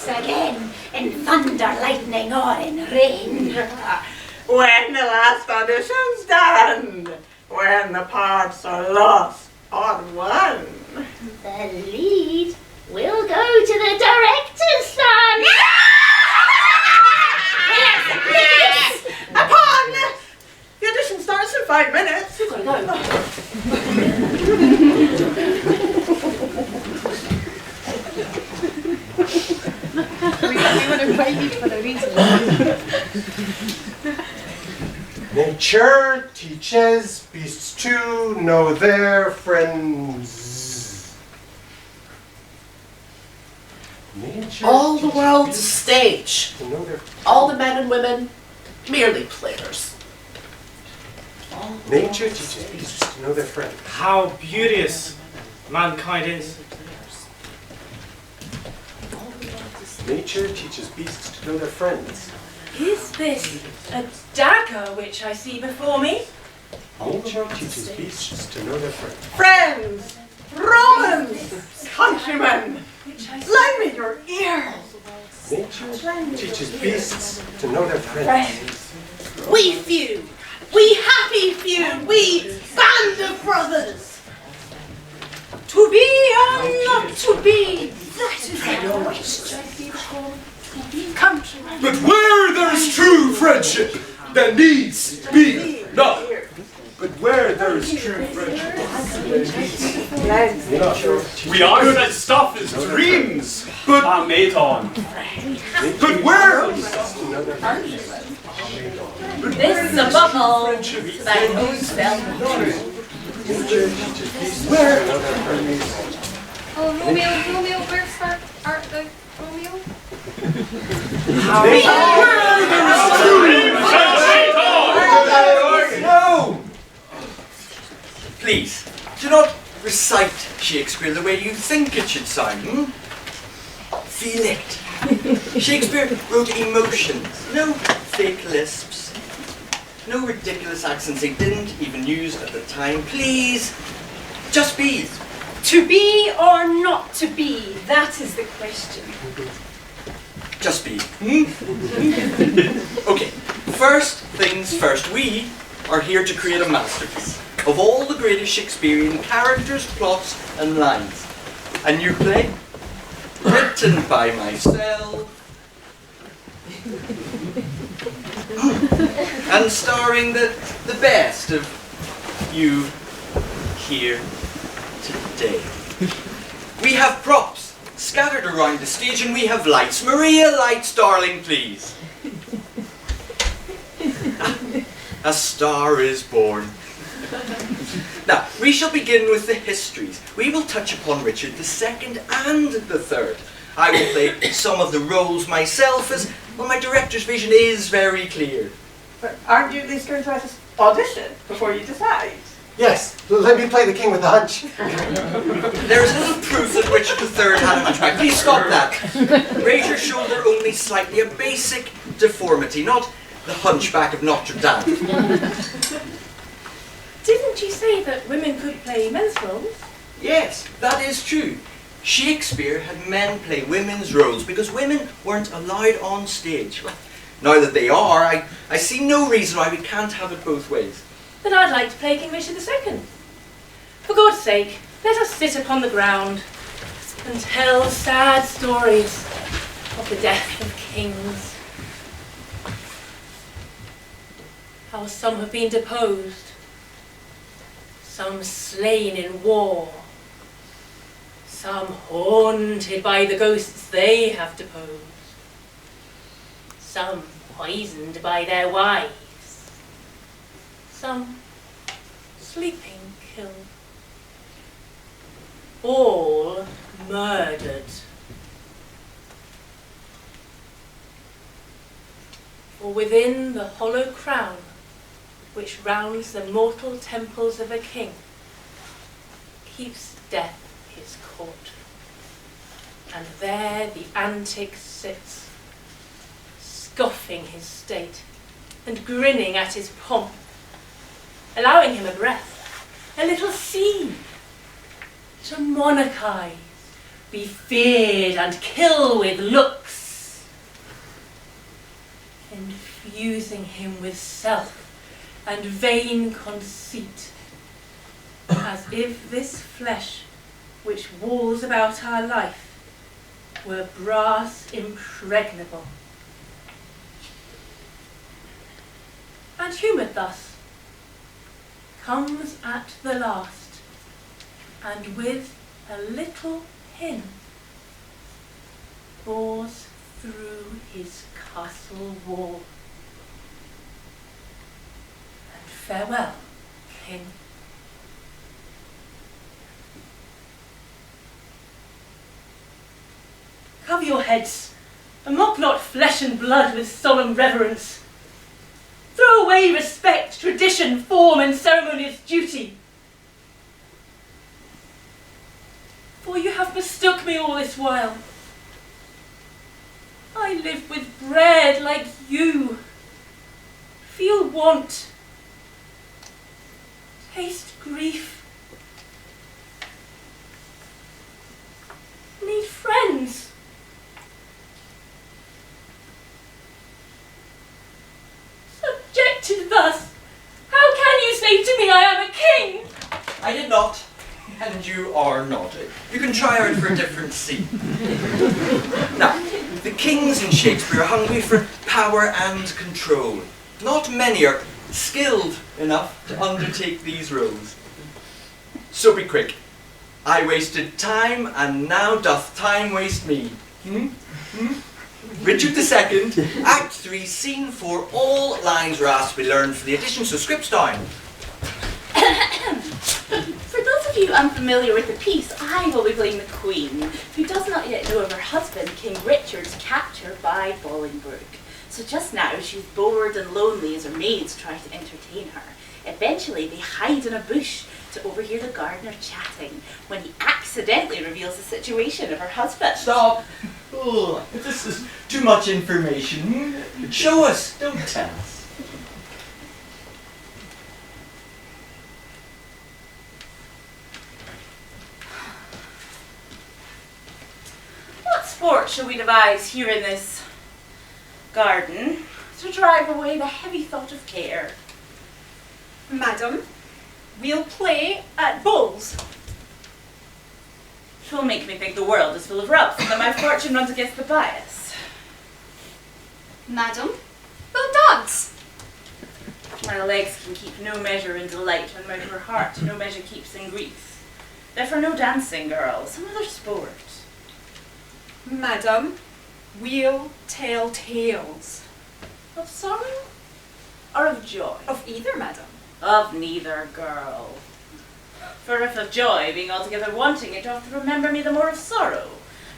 once again, in thunder, lightning, or in rain. When the last audition's done, when the parts are lost or won, the lead will go to the director's son. Yes! Upon! The audition starts in 5 minutes. We've got to go. We would have waited for the reason. Nature teaches beasts to know their friends. Nature All the teaches world's a beasts stage. to know their All the men and women, merely players. Nature teaches beasts to know their friends. How beauteous mankind is. Nature teaches beasts to know their friends. Is this a dagger which I see before me? Nature teaches beasts to know their friends. Friends, Romans, countrymen, lend me your ears. Nature teaches beasts to know their friends. We feud. We happy feud. We band of brothers. To be or not to be, that is the question. Countrymen. But where there is true friendship, there needs be none. But where there is true friendship, there needs none. We are good at stuff as dreams, but are made on. But where? This is a bubble that goes down. Where? Oh, Romeo, where's that art of Romeo? No! Please, do not recite Shakespeare the way you think it should sound. Feel it. Shakespeare wrote emotions, no fake lisps, no ridiculous accents they didn't even use at the time. Please, just be. To be or not to be, that is the question. Just be. Okay, first things first. We are here to create a masterpiece of all the greatest Shakespearean characters, plots, and lines. A new play, written by myself, and starring the best of you here today. We have props scattered around the stage, and we have lights. Maria, lights, darling, please. A star is born. Now, we shall begin with the histories. We will touch upon Richard II and III. I will play some of the roles myself, as well, my director's vision is very clear. But aren't you at least going to let us audition before you decide? Yes, let me play the king with a hunch. There is little proof that Richard III had a hunchback. Please stop that. Raise your shoulder only slightly, a basic deformity, not the hunchback of Notre Dame. Didn't you say that women could play men's roles? Yes, that is true. Shakespeare had men play women's roles because women weren't allowed on stage. Well, now that they are, I see no reason why we can't have it both ways. Then I'd like to play King Richard II. For God's sake, let us sit upon the ground and tell sad stories of the death of kings. How some have been deposed, some slain in war, some haunted by the ghosts they have deposed, some poisoned by their wives, some sleeping killed, all murdered. For within the hollow crown which rounds the mortal temples of a king keeps death his court, and there the antic sits, scoffing his state and grinning at his pomp, allowing him a breath, a little scene, to monarchize, be feared and kill with looks, infusing him with self and vain conceit, as if this flesh which walls about our life were brass impregnable. And humoured thus, comes at the last, and with a little pin bores through his castle wall. And farewell, King. Cover your heads, and mock not flesh and blood with solemn reverence. Throw away respect, tradition, form, and ceremonious duty. For you have mistook me all this while. I live with bread like you, feel want, taste grief, need friends. Subjected thus, how can you say to me I am a king? I did not, and you are not. You can try out for a different scene. Now, the kings in Shakespeare are hungry for power and control. Not many are skilled enough to undertake these roles. So be quick. I wasted time, and now doth time waste me. Richard II, Act 3, Scene 4, all lines are asked to be learned for the edition, so scripts down. For those of you unfamiliar with the piece, I will be playing the Queen, who does not yet know of her husband, King Richard's capture by Bolingbroke. So just now, she's bored and lonely as her maids try to entertain her. Eventually, they hide in a bush to overhear the gardener chatting, when he accidentally reveals the situation of her husband. Stop! Oh, this is too much information. Show us, don't tell us. What sport shall we devise here in this garden to drive away the heavy thought of care? Madam, we'll play at bowls. 'Twill make me think the world is full of rubs, and that my fortune runs against the bias. Madam, we'll dance. My legs can keep no measure in delight, when my poor heart no measure keeps in grief. Therefore no dancing, girl, some other sport. Madam, we'll tell tales. Of sorrow or of joy? Of either, madam. Of neither, girl. For if of joy being altogether wanting, it doth remember me the more of sorrow.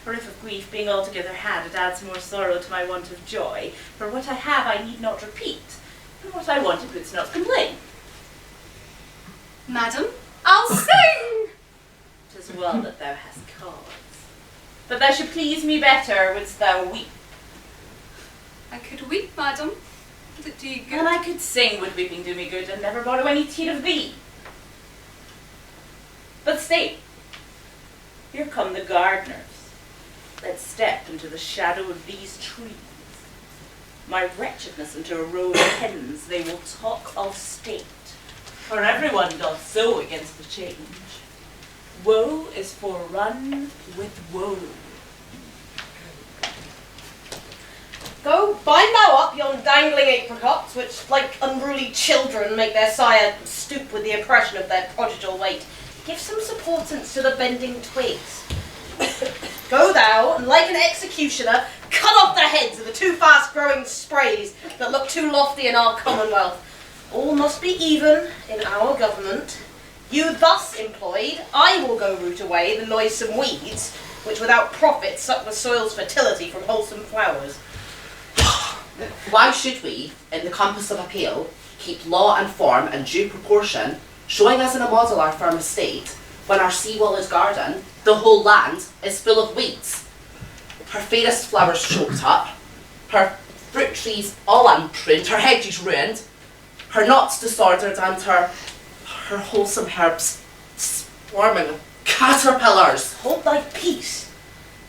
Or if of grief being altogether had, it adds more sorrow to my want of joy. For what I have I need not repeat, and what I want it wouldst not complain. Madam, I'll sing! 'Tis well that thou hast cause. That thou should please me better, wouldst thou weep? I could weep, madam. Would it do you good? And I could sing, would weeping do me good, and never borrow any tear of thee. But stay, here come the gardeners. Let's step into the shadow of these trees. My wretchedness into a row of hens, they will talk of state, for everyone doth so against the change. Woe is forerun with woe. Go, bind thou up yon dangling apricots, which, like unruly children, make their sire stoop with the oppression of their prodigal weight. Give some supportance to the bending twigs. Go thou, and like an executioner, cut off the heads of the too fast-growing sprays that look too lofty in our commonwealth. All must be even in our government. You thus employed, I will go root away the noisome weeds, which without profit suck the soil's fertility from wholesome flowers. Why should we, in the compass of appeal, keep law and form in due proportion, showing us in a model our firm estate, when our seawall is garden, the whole land is full of weeds, her fairest flowers choked up, her fruit trees all unpruned, her hedges ruined, her knots disordered, and her wholesome herbs swarming with caterpillars. Hold thy peace.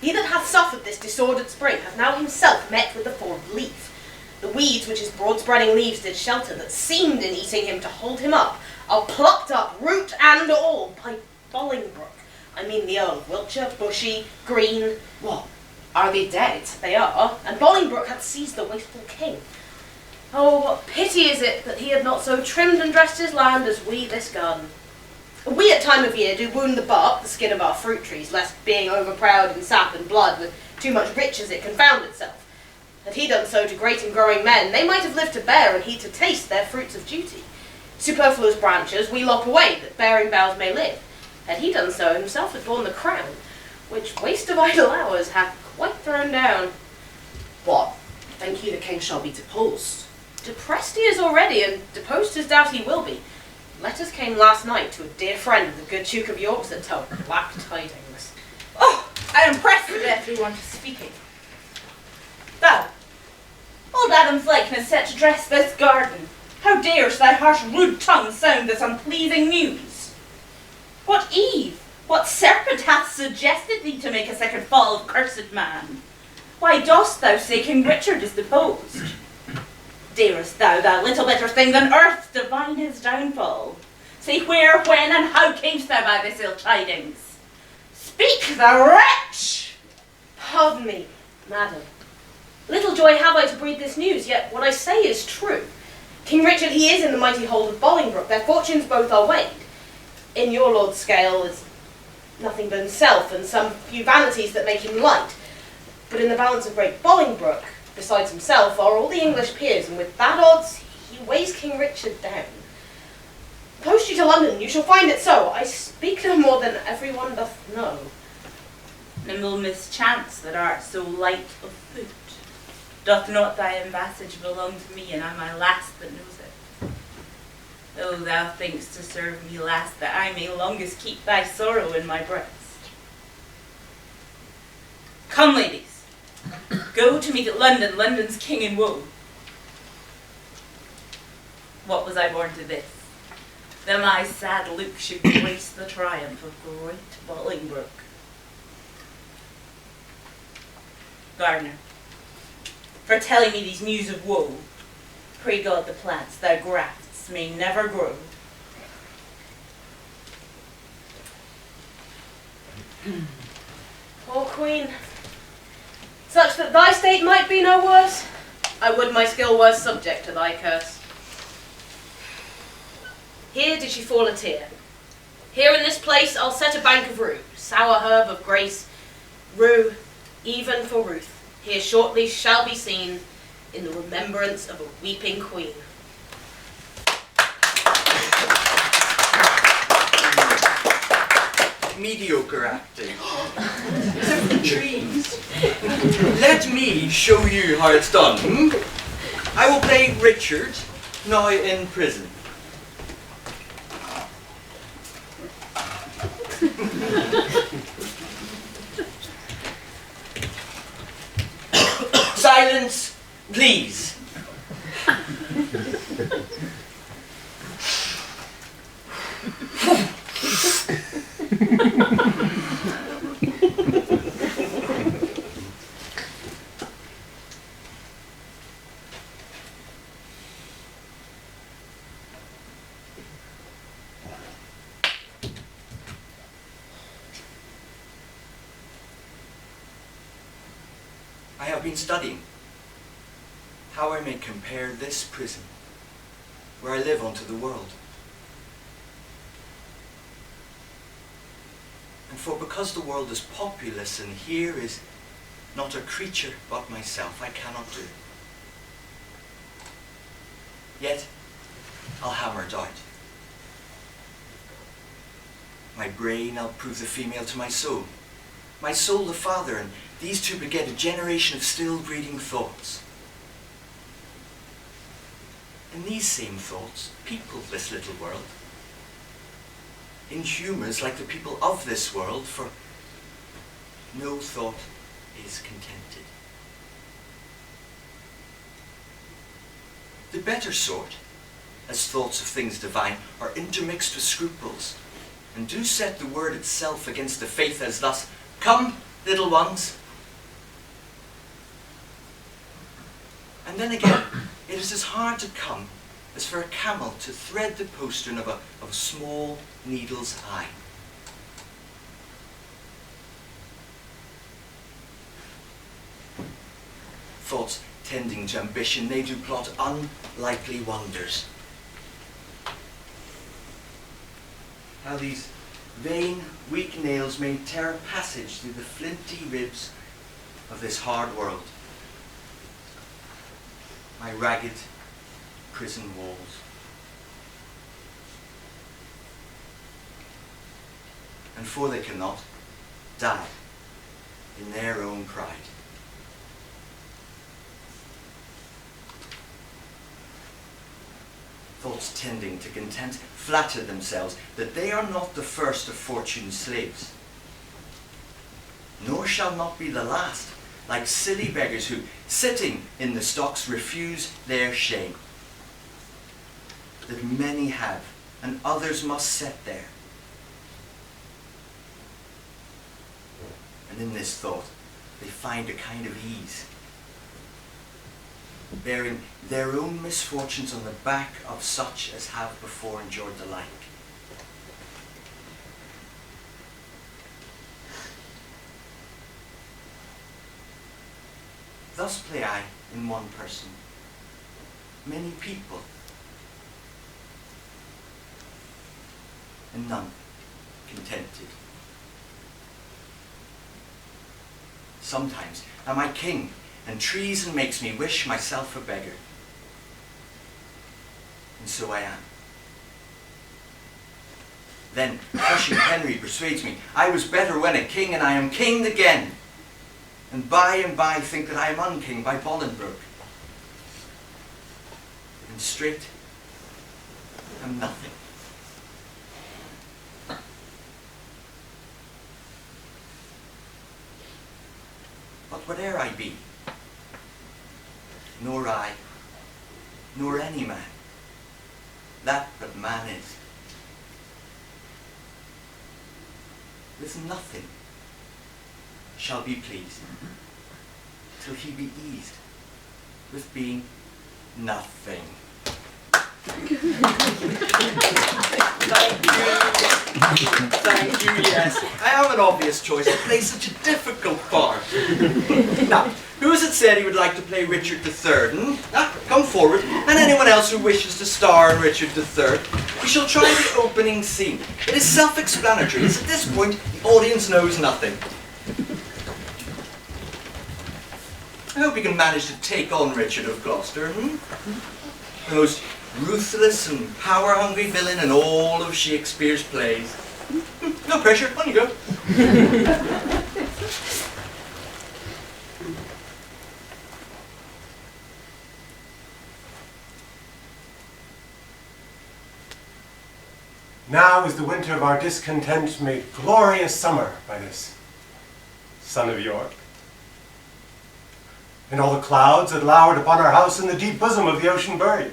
He that hath suffered this disordered spring hath now himself met with the formed leaf. The weeds which his broad-spreading leaves did shelter, that seemed in eating him to hold him up, are plucked up, root and all, by Bolingbroke. I mean the Earl of Wiltshire, Bushy, Green. What? Are they dead? They are, and Bolingbroke hath seized the wasteful king. Oh, what pity is it that he had not so trimmed and dressed his land as we this garden. We at time of year do wound the bark, the skin of our fruit trees, lest being overproud in sap and blood with too much riches it confound itself. Had he done so to great and growing men, they might have lived to bear and he to taste their fruits of duty. Superfluous branches we lop away, that bearing boughs may live. Had he done so, himself had borne the crown, which waste of idle hours hath quite thrown down. What? Think you the king shall be deposed? Depressed he is already, and deposed his doubt he will be. Letters came last night to a dear friend, the good Duke of York's, that told black tidings. Oh, I am pressed with everyone is speaking. Thou, old Adam's likeness set to dress this garden, how dares thy harsh rude tongue sound this unpleasing news? What Eve, what serpent hath suggested thee to make a second fall of cursed man? Why dost thou say King Richard is deposed? Darest thou, thou little better thing than earth, divine his downfall? Say where, when, and how camest thou by this ill tidings? Speak, thou wretch! Pardon me, madam. Little joy have I to breathe this news, yet what I say is true. King Richard he is in the mighty hold of Bolingbroke, their fortunes both are weighed. In your lord's scale is nothing but himself, and some few vanities that make him light. But in the balance of great Bolingbroke, besides himself, are all the English peers, and with that odds, he weighs King Richard down. Post you to London, you shall find it so. I speak no more than everyone doth know. Nimble mischance that art so light of foot. Doth not thy embassage belong to me, and am I last that knows it? Oh, thou think'st to serve me last, that I may longest keep thy sorrow in my breast. Come, ladies, go to meet at London, London's king in woe. What was I born to this? That my sad look should grace the triumph of great Bolingbroke. Gardener, for telling me these news of woe, pray God the plants thou grafts may never grow. Poor queen, such that thy state might be no worse, I would my skill were subject to thy curse. Here did she fall a tear. Here in this place I'll set a bank of rue, sour herb of grace, rue, even for Ruth, here shortly shall be seen in the remembrance of a weeping queen. Mediocre acting. Trees. Let me show you how it's done. I will play Richard, now in prison. Silence, please. I have been studying how I may compare this prison, where I live, unto the world. And for because the world is populous, and here is not a creature but myself, I cannot do. Yet I'll hammer it out. My brain I'll prove the female to my soul the father, and these two beget a generation of still breeding thoughts. And these same thoughts people this little world, in humours like the people of this world, for no thought is contented. The better sort, as thoughts of things divine, are intermixed with scruples, and do set the word itself against the faith, as thus, come, little ones. And then again, it is as hard to come as for a camel to thread the postern of a small needle's eye. Thoughts tending to ambition, they do plot unlikely wonders. How these vain, weak nails may tear a passage through the flinty ribs of this hard world. My ragged prison walls. And for they cannot die in their own pride. Thoughts tending to content flatter themselves that they are not the first of fortune's slaves, nor shall not be the last, like silly beggars who, sitting in the stocks, refuse their shame. That many have, and others must set there. And in this thought, they find a kind of ease, bearing their own misfortunes on the back of such as have before endured the like. Thus play I in one person, many people, and none contented. Sometimes am I king, and treason makes me wish myself a beggar. And so I am. Then crushing Henry persuades me I was better when a king, and I am kinged again. And by think that I am unking by Bolingbroke. And straight am nothing. But whate'er I be, nor I, nor any man, that but man is, with nothing shall be pleased, till he be eased with being nothing. Thank you, yes. I am an obvious choice to play such a difficult part. Now, who is it said he would like to play Richard III? Come forward, and anyone else who wishes to star in Richard III. We shall try the opening scene. It is self-explanatory, as at this point the audience knows nothing. I hope you can manage to take on Richard of Gloucester, The most ruthless and power-hungry villain in all of Shakespeare's plays. No pressure, on you go. Now is the winter of our discontent made glorious summer by this son of York. And all the clouds that lowered upon our house in the deep bosom of the ocean buried.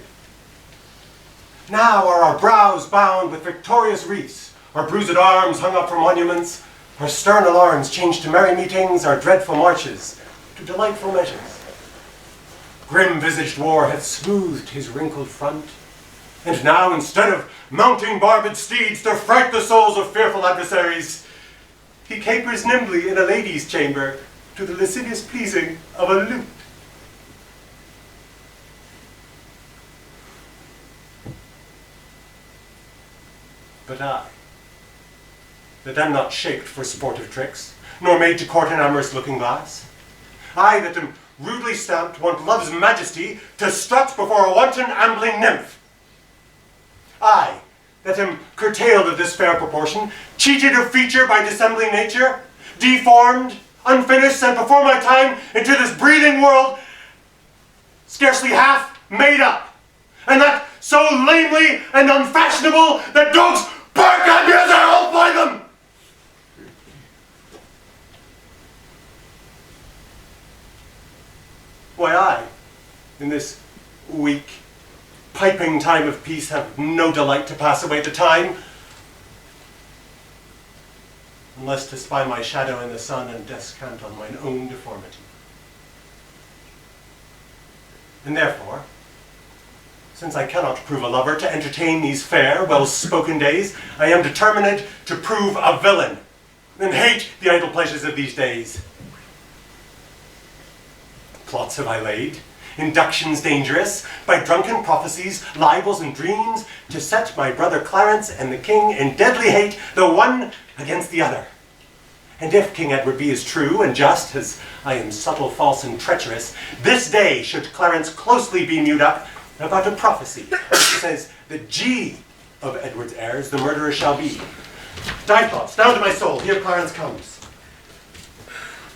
Now are our brows bound with victorious wreaths, our bruised arms hung up for monuments, our stern alarms changed to merry meetings, our dreadful marches to delightful measures. Grim-visaged war hath smoothed his wrinkled front, and now instead of mounting barbed steeds to fright the souls of fearful adversaries, he capers nimbly in a lady's chamber to the lascivious pleasing of a lute. But I, that am not shaped for sportive tricks, nor made to court an amorous looking glass, I that am rudely stamped want love's majesty to strut before a wanton ambling nymph, I that am curtailed of this fair proportion, cheated of feature by dissembling nature, deformed, unfinished, sent before my time into this breathing world, scarcely half made up, and that so lamely and unfashionable that dogs bark at me as I hold by them. Why, I, in this weak, piping time of peace, have no delight to pass away the time. unless to spy my shadow in the sun and descant on mine own deformity. And therefore, since I cannot prove a lover to entertain these fair, well-spoken days, I am determined to prove a villain, and hate the idle pleasures of these days. Plots have I laid, inductions dangerous, by drunken prophecies, libels, and dreams, to set my brother Clarence and the king in deadly hate, the one against the other. And if King Edward be as true and just as I am subtle, false, and treacherous, this day should Clarence closely be mewed up about a prophecy which says the G of Edward's heirs the murderer shall be. Die thoughts, down to my soul, here Clarence comes.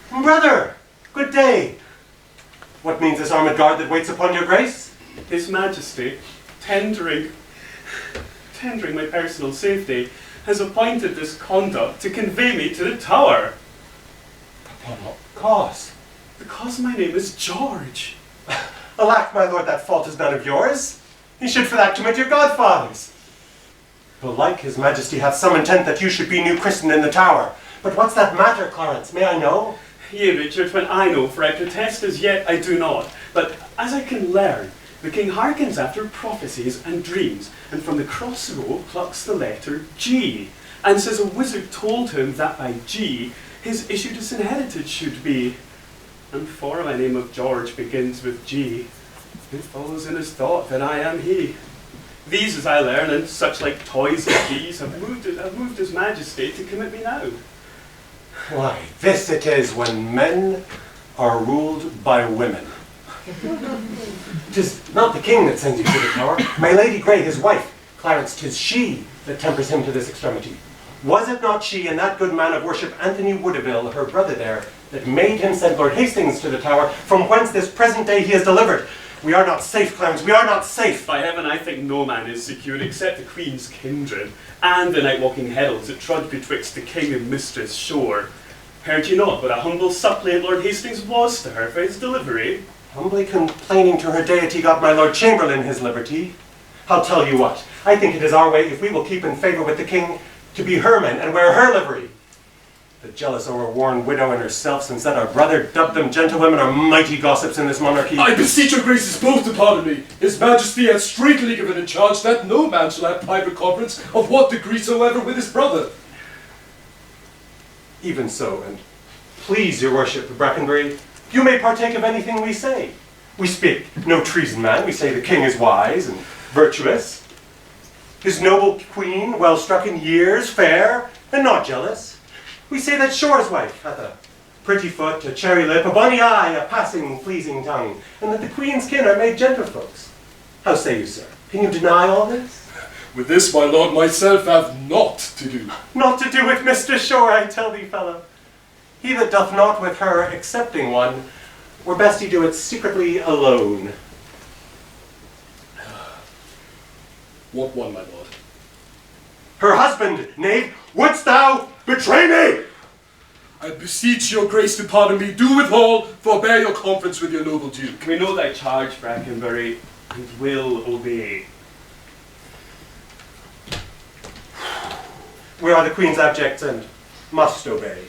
Brother, good day. What means this armed guard that waits upon your grace? His Majesty, tendering my personal safety, has appointed this conduct to convey me to the Tower. Upon what cause? Because my name is George. Alack, my lord, that fault is none of yours. He should for that commit your godfathers. Belike his majesty hath some intent that you should be new christened in the Tower. But what's that matter, Clarence? May I know? Yea, Richard, when I know, for I protest as yet I do not. But as I can learn, the king hearkens after prophecies and dreams, and from the crossrow plucks the letter G, and says a wizard told him that by G his issue disinherited should be. And for my name of George begins with G, it follows in his thought that I am he. These, as I learn, and such like toys as these, have moved his majesty to commit me now. Why, this it is when men are ruled by women. 'Tis not the king that sends you to the Tower, my Lady Grey, his wife. Clarence, 'tis she that tempers him to this extremity. Was it not she and that good man of worship, Anthony Woodeville, her brother there, that made him send Lord Hastings to the Tower, from whence this present day he is delivered? We are not safe, Clarence, we are not safe. By heaven, I think no man is secure except the Queen's kindred, and the night-walking heralds that trudge betwixt the king and mistress shore. Heard you not what a humble suppliant Lord Hastings was to her for his delivery? Humbly complaining to her deity got my Lord Chamberlain his liberty. I'll tell you what, I think it is our way, if we will keep in favour with the king, to be her men and wear her livery. The jealous overworn widow and herself, since that our brother dubbed them gentlewomen, are mighty gossips in this monarchy. I beseech your graces both to pardon me. His majesty hath straitly given in charge that no man shall have private conference of what degree soever with his brother. Even so, and please your worship, Brackenbury, you may partake of anything we say. We speak no treason, man. We say the king is wise and virtuous. His noble queen, well struck in years, fair, and not jealous. We say that Shore's wife hath a pretty foot, a cherry lip, a bonny eye, a passing pleasing tongue, and that the queen's kin are made gentlefolks. How say you, sir? Can you deny all this? With this, my lord, myself have naught to do. Naught to do with Mr. Shore, I tell thee, fellow. He that doth naught with her, excepting one, were best he do it secretly alone. What one, my lord? Her husband, knave, wouldst thou betray me? I beseech your grace to pardon me. Do withal, forbear your conference with your noble duke. We know thy charge, Brackenbury, and will obey. We are the queen's abjects and must obey.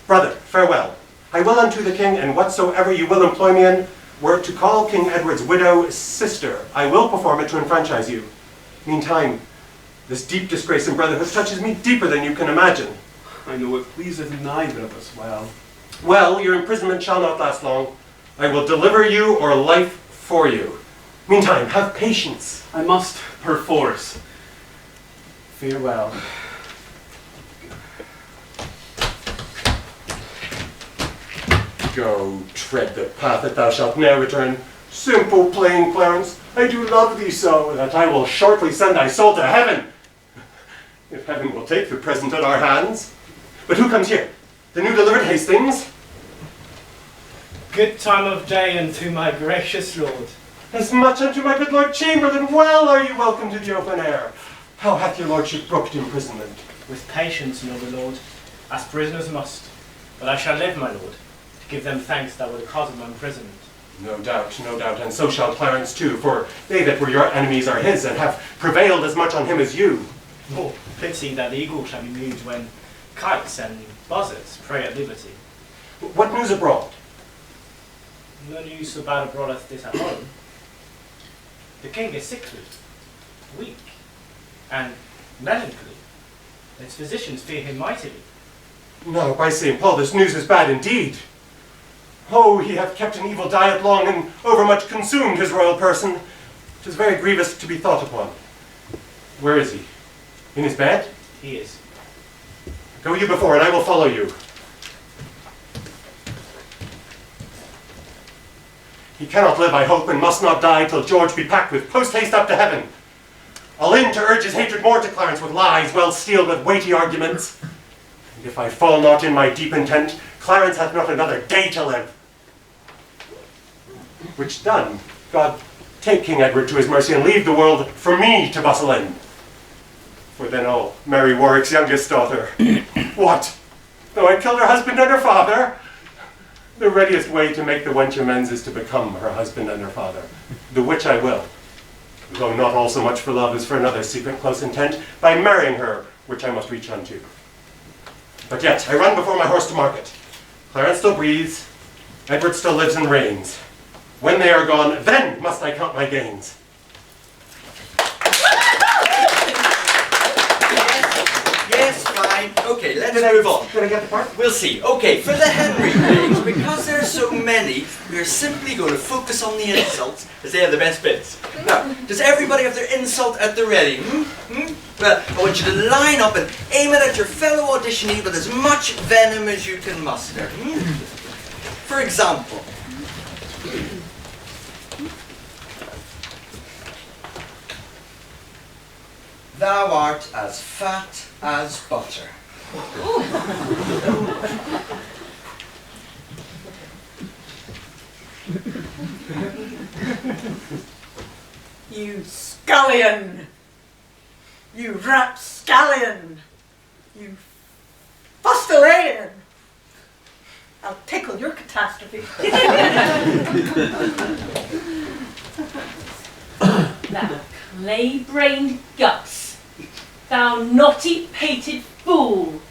Brother, farewell. I will unto the king, and whatsoever you will employ me in, were it to call King Edward's widow sister, I will perform it to enfranchise you. Meantime, this deep disgrace in brotherhood touches me deeper than you can imagine. I know it pleaseth neither of us well. Well, your imprisonment shall not last long. I will deliver you or life for you. Meantime, have patience. I must perforce. Farewell. Go, tread the path that thou shalt ne'er return. Simple, plain Clarence, I do love thee so, that I will shortly send thy soul to heaven, if heaven will take the present at our hands. But who comes here? The new delivered Hastings? Good time of day unto my gracious lord. As much unto my good Lord Chamberlain. Well are you welcome to the open air. How hath your lordship brooked imprisonment? With patience, noble lord, as prisoners must. But I shall live, my lord, to give them thanks that were the cause of my imprisonment. No doubt, and so shall Clarence too, for they that were your enemies are his, and have prevailed as much on him as you. Oh, pity that the eagle shall be moved when kites and buzzards pray at liberty. What news abroad? No news so bad abroad as this at home. The king is sickly, weak, and melancholy. His physicians fear him mightily. No, by St. Paul, this news is bad indeed. Oh, he hath kept an evil diet long, and overmuch consumed his royal person. 'Tis very grievous to be thought upon. Where is he? In his bed? He is. Go you before, and I will follow you. He cannot live, I hope, and must not die till George be packed with post-haste up to heaven. I'll in to urge his hatred more to Clarence with lies, well steeled with weighty arguments. And if I fall not in my deep intent, Clarence hath not another day to live. Which done, God take King Edward to his mercy, and leave the world for me to bustle in. For then, oh, Mary Warwick's youngest daughter, what? Though I killed her husband and her father? The readiest way to make the wench amends is to become her husband and her father, the which I will, though not all so much for love as for another secret close intent, by marrying her, which I must reach unto. But yet, I run before my horse to market. Clarence still breathes, Edward still lives and reigns. When they are gone, then must I count my gains. Yes, fine. Okay, let's move on. Did I get the part? We'll see. Okay, for the Henry plays, because there are so many, we are simply going to focus on the insults, as they are the best bits. Now, does everybody have their insult at the ready? Well, I want you to line up and aim it at your fellow auditionee with as much venom as you can muster. For example, thou art as fat as butter. You scullion! You rapscallion! You fustilian! I'll tickle your catastrophe. Thou clay-brained guts, thou naughty-pated fool,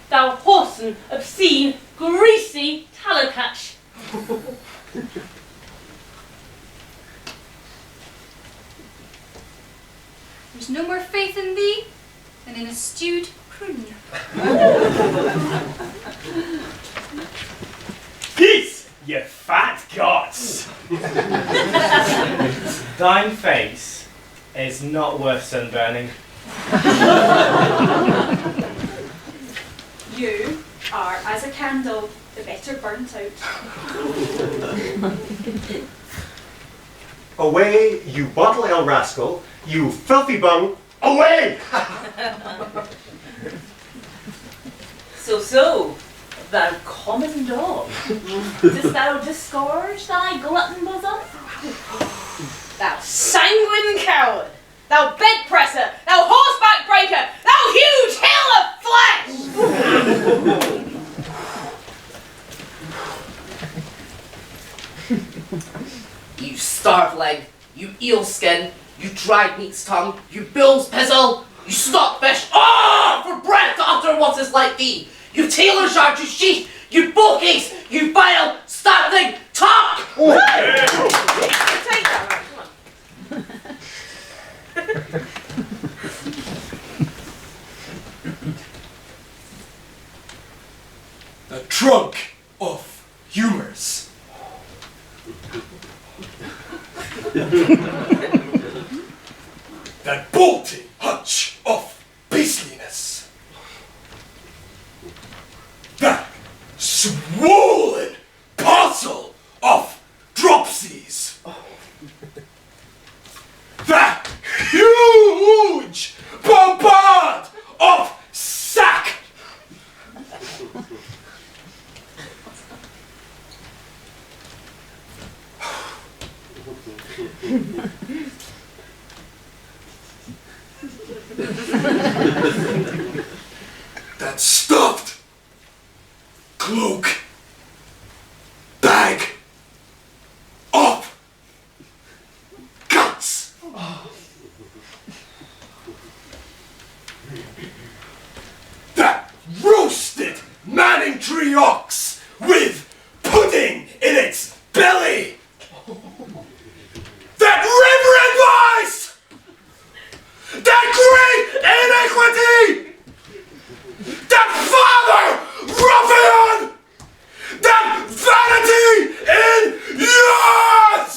thou whoreson, obscene, greasy tallow-catch. There's no more faith in thee than in a stewed prune. Peace, ye fat guts! Thine face is not worth sunburning. You are as a candle, the better burnt out. Away, you bottle ale rascal, you filthy bung, away! So, thou common dog, dost thou disgorge thy glutton bosom? Thou sanguine coward! Thou bed presser! Thou horseback breaker! Thou huge hill of flesh! You starveling, you eel skin, you dried meat's tongue, you bull's pizzle, you stockfish, for breath to utter what is like thee, you tailor shard, you sheath, you bogies, you vile, standing talk! Take that, right, come on. The trunk of humors. That bolting hunch of beastliness. That swollen parcel of dropsies. That huge bombard of sack. That stuffed cloak bag of guts. That roast That father ruffian! That vanity in yours!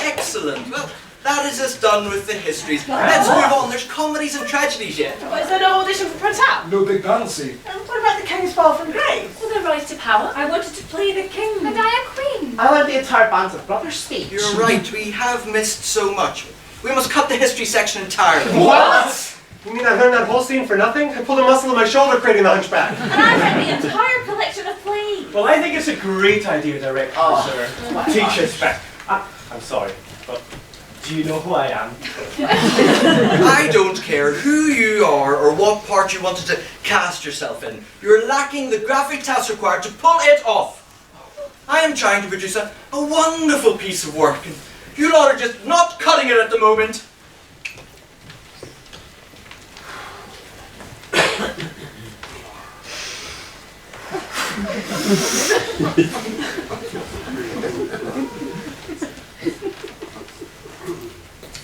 Excellent. Well, that is us done with the histories. Let's move on. There's comedies and tragedies yet. Is there no audition for Prince Hal? No big battle scene. What about the King's Fall from Grace? Well, the rise to power. I wanted to play the king. And I a queen. I learned the entire Band of Brothers speech. You're right. We have missed so much. We must cut the history section entirely. What? You mean I learned that whole scene for nothing? I pulled a muscle in my shoulder creating the hunchback. And I read the entire collection of plays. Well, I think it's a great idea, Director, sir. Teach us back. I'm sorry, but do you know who I am? I don't care who you are or what part you wanted to cast yourself in. You're lacking the gravitas required to pull it off. I am trying to produce a wonderful piece of work, and you lot are just not cutting it at the moment.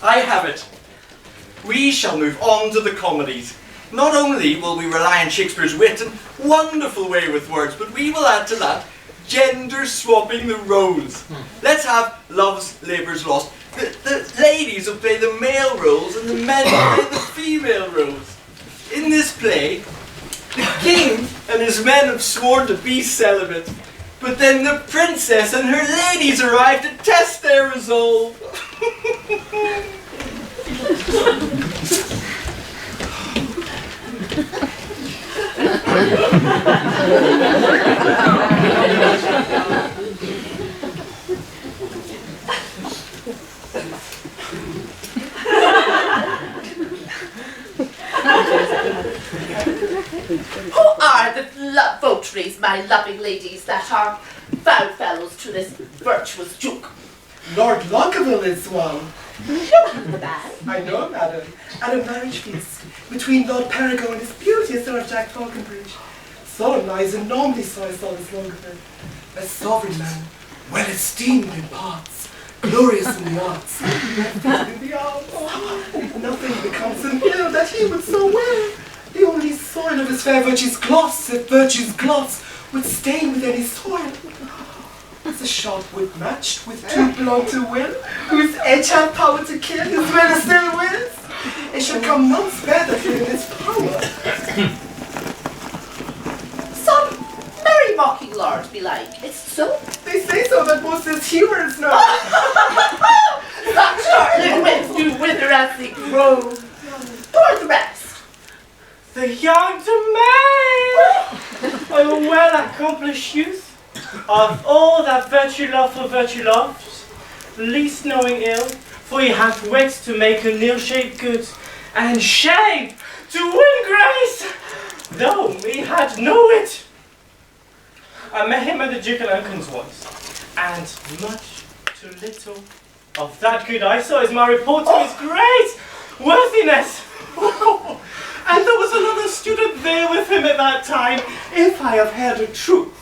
I have it. We shall move on to the comedies. Not only will we rely on Shakespeare's wit and wonderful way with words, but we will add to that gender swapping the roles. Let's have Love's Labour's Lost. The ladies will play the male roles and the men will play the female roles. In this play, the king and his men have sworn to be celibate, but then the princess and her ladies arrive to test their resolve. Who are the votaries, my loving ladies, that are foul fellows to this virtuous duke? Lord Lockaville is one. The man. I know, madam. At a marriage feast between Lord Perigo and his beauteous Sir Jack Falconbridge, solemnized and normally so I saw this Longaville, a sovereign man, well esteemed in parts, glorious in the arts, magnificent in the arts. Nothing becomes him ill that he would so well. The only soil of his fair virtue's gloss, if virtue's gloss would stain with any soil. As a sharp wit matched with two belong to will, whose edge hath power to kill, his will still wills. It shall come none spare that live in his power. Some merry mocking lord belike, it's so? They say so that most his hearers know. Such short-lived wits do wither as they grow. Who are the rest? The young domain! I'm a well-accomplished youth, of all that virtue love for virtue loves, least knowing ill, for he hath wit to make a near-shape good, and shape to win grace, though he had no wit. I met him at the Duke of Lincoln's once, and much too little of that good I saw is my report to his great worthiness. And there was another student there with him at that time, if I have heard the truth.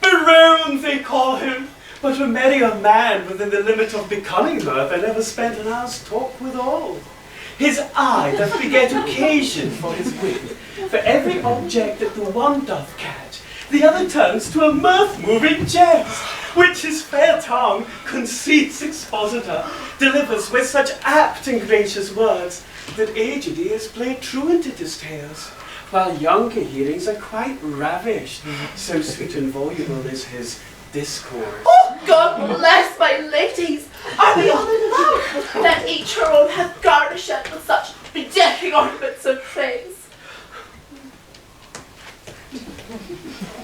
Baron they call him, but a merrier man within the limit of becoming mirth I never spent an hour's talk withal. His eye doth beget occasion for his wit, for every object that the one doth catch, the other turns to a mirth-moving jest, which his fair tongue, conceits expositor, delivers with such apt and gracious words, that aged ears play truant at his tales, while younger hearings are quite ravished, so sweet and voluble is his discourse. Oh, God bless my ladies! Are they all in love, that each her own hath garnished with such bedecking ornaments of praise?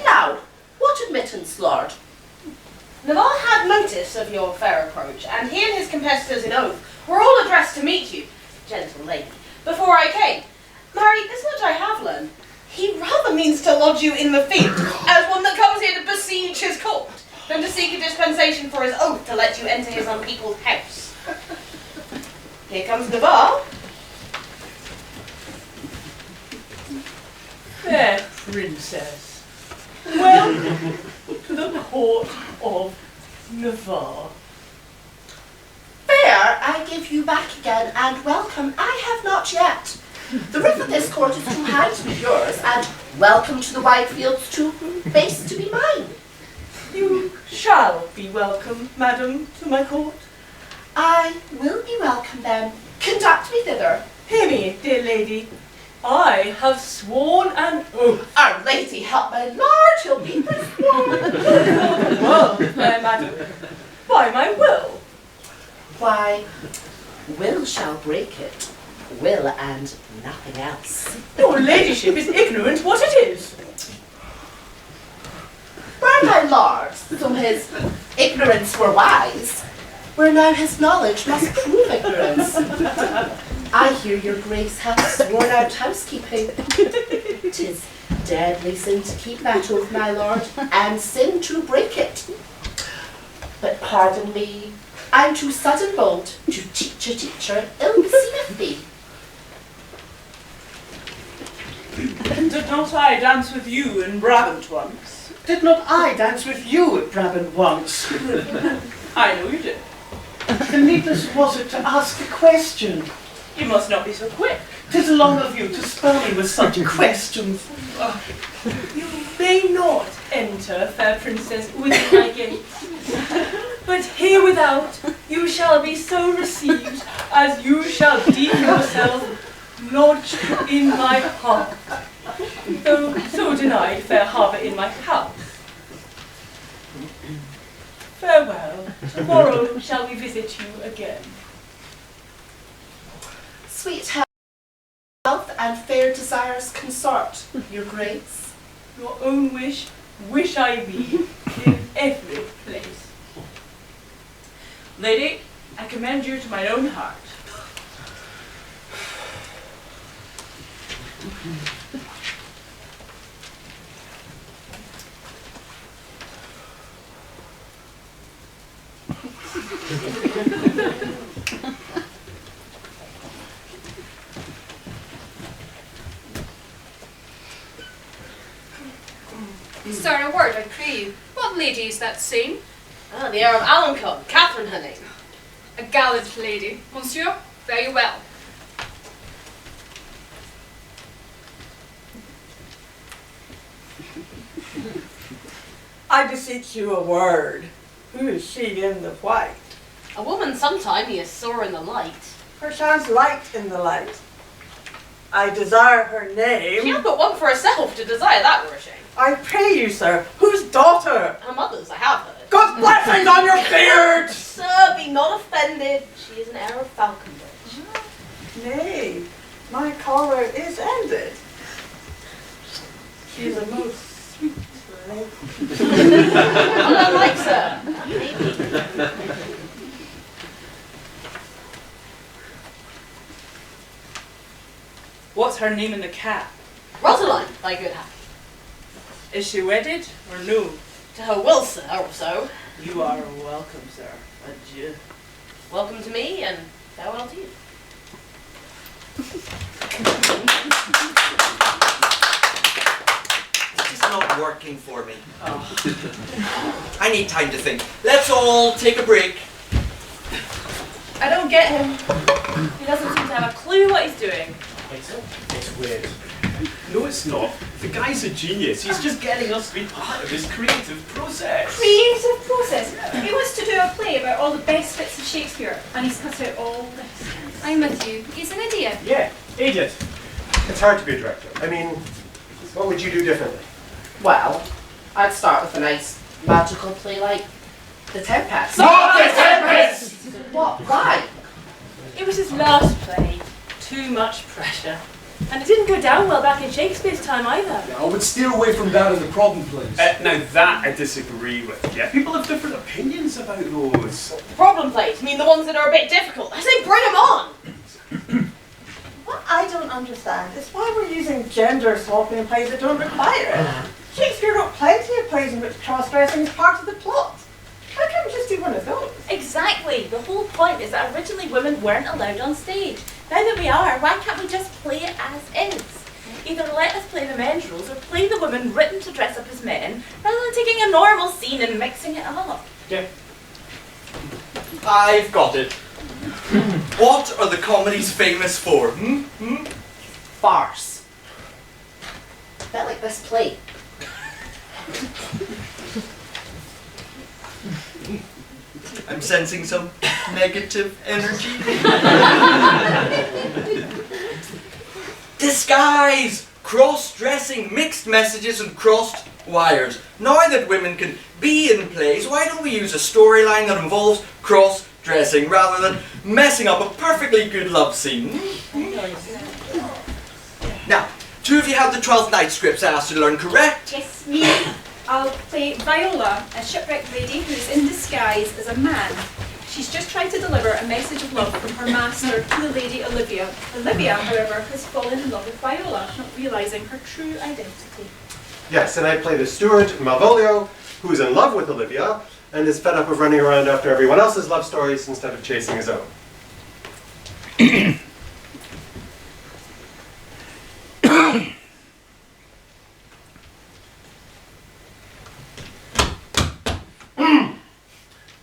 Now, what admittance, Lord? Navarre had notice of your fair approach, and he and his competitors in oath were all addressed to meet you, gentle lady, before I came. Marry, this much I have learned. He rather means to lodge you in the field, as one that comes here to besiege his court, than to seek a dispensation for his oath to let you enter his unequalled house. Here comes Navarre. Fair princess, welcome to the court of Navarre. Fair I I give you back again, and welcome I have not yet. The roof of this court is too high to be yours, and welcome to the wide fields too base to be mine. You shall be welcome, madam, to my court. I will be welcome then. Conduct me thither. Hear me, dear lady. I have sworn an oath. Our lady help my lord, he'll be forsworn. Well, fair madam, by my will. Why, will shall break it. Will and nothing else. Your ladyship is ignorant what it is. Were my lord, so his ignorance were wise, where now his knowledge must prove ignorance. I hear your grace hath sworn out housekeeping. 'Tis deadly sin to keep that oath, my lord, and sin to break it. But pardon me, I'm too sudden bold to teach a teacher ill beseemeth me. Did not I dance with you in Brabant once? Did not I dance with you at Brabant once? I know you did. And needless was it to ask a question. You must not be so quick. 'Tis long of you to spur me with such questions. You may not enter, fair princess, within my gates. But here without, you shall be so received as you shall deem yourself lodged in my heart, though so denied fair harbour in my house. Farewell. Tomorrow shall we visit you again. Sweet health and fair desires consort, your grace. Your own wish I be in every place. Lady, I commend you to mine own heart. Sir, a word, I pray you. What lady is that same? Ah, the heir of Alencourt, Catherine her name. A gallant lady. Monsieur, very well. I beseech you a word. Who is she in the white? A woman sometime he is sore in the light. Perchance light in the light. I desire her name. She had but one for herself, to desire that were a shame. I pray you, sir, whose daughter? Her mother's, I have heard. God's blessings on your beard! Sir, be not offended. She is an heir of Falconbridge. Nay, my collar is ended. She's a most sweet lady. Unlike, sir. Maybe. What's her name in the cap? Rosaline, thy good hap. Is she wedded or no? To her will, sir, or so. You are welcome, sir. Adieu. Welcome to me, and farewell to you. This is not working for me. I need time to think. Let's all take a break. I don't get him. He doesn't seem to have a clue what he's doing. It's weird. No, it's not. The guy's a genius. He's just getting us to be part of his creative process. Creative process. He wants to do a play about all the best bits of Shakespeare, and he's cut out all this. I'm with you. He's an idiot. Yeah, idiot. It's hard to be a director. I mean, what would you do differently? Well, I'd start with a nice magical play like The Tempest. Not The Tempest! What? Why? It was his last play. Too much pressure. And it didn't go down well back in Shakespeare's time either. I would steer away from that in the problem plays. Now that I disagree with. Yeah, people have different opinions about those. The problem plays, I mean the ones that are a bit difficult. I say bring them on! What I don't understand is why we're using gender swapping in plays that don't require it. Shakespeare wrote plenty of plays in which cross-dressing is part of the plot. Why can't we just do one of those? Exactly. The whole point is that originally women weren't allowed on stage. Now that we are, why can't we just play it as is? Either let us play the men's roles or play the women written to dress up as men, rather than taking a normal scene and mixing it up. Yeah. I've got it. What are the comedies famous for? Farce. A bit like this play. I'm sensing some negative energy. Disguise! Cross-dressing, mixed messages and crossed wires. Now that women can be in plays, why don't we use a storyline that involves cross-dressing rather than messing up a perfectly good love scene? Now, two of you have the Twelfth Night scripts I asked you to learn, correct? Yes, me. I'll play Viola, a shipwrecked lady who's in disguise as a man. She's just trying to deliver a message of love from her master to the lady Olivia. Olivia, however, has fallen in love with Viola, not realising her true identity. Yes, and I play the steward, Malvolio, who is in love with Olivia and is fed up of running around after everyone else's love stories instead of chasing his own.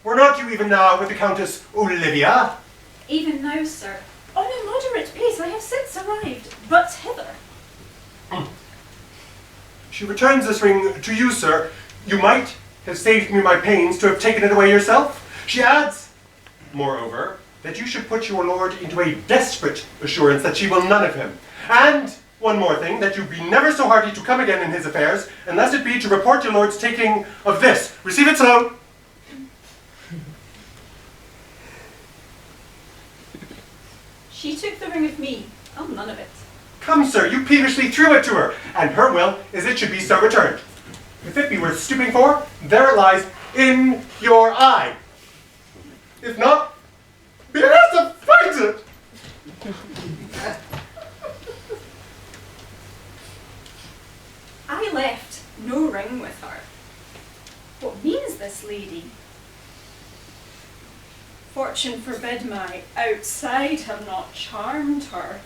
Were not you even now with the Countess Olivia? Even now, sir, on a moderate pace I have since arrived, but hither. She returns this ring to you, sir. You might have saved me my pains to have taken it away yourself. She adds, moreover, that you should put your lord into a desperate assurance that she will none of him. And one more thing, that you be never so hearty to come again in his affairs, unless it be to report your lord's taking of this. Receive it so. She took the ring of me. Oh, none of it. Come, sir, you peevishly threw it to her, and her will is it should be so returned. If it be worth stooping for, there it lies in your eye. If not, be asked to fight it. I left no ring with her. What means this lady? Fortune forbid my outside have not charmed her.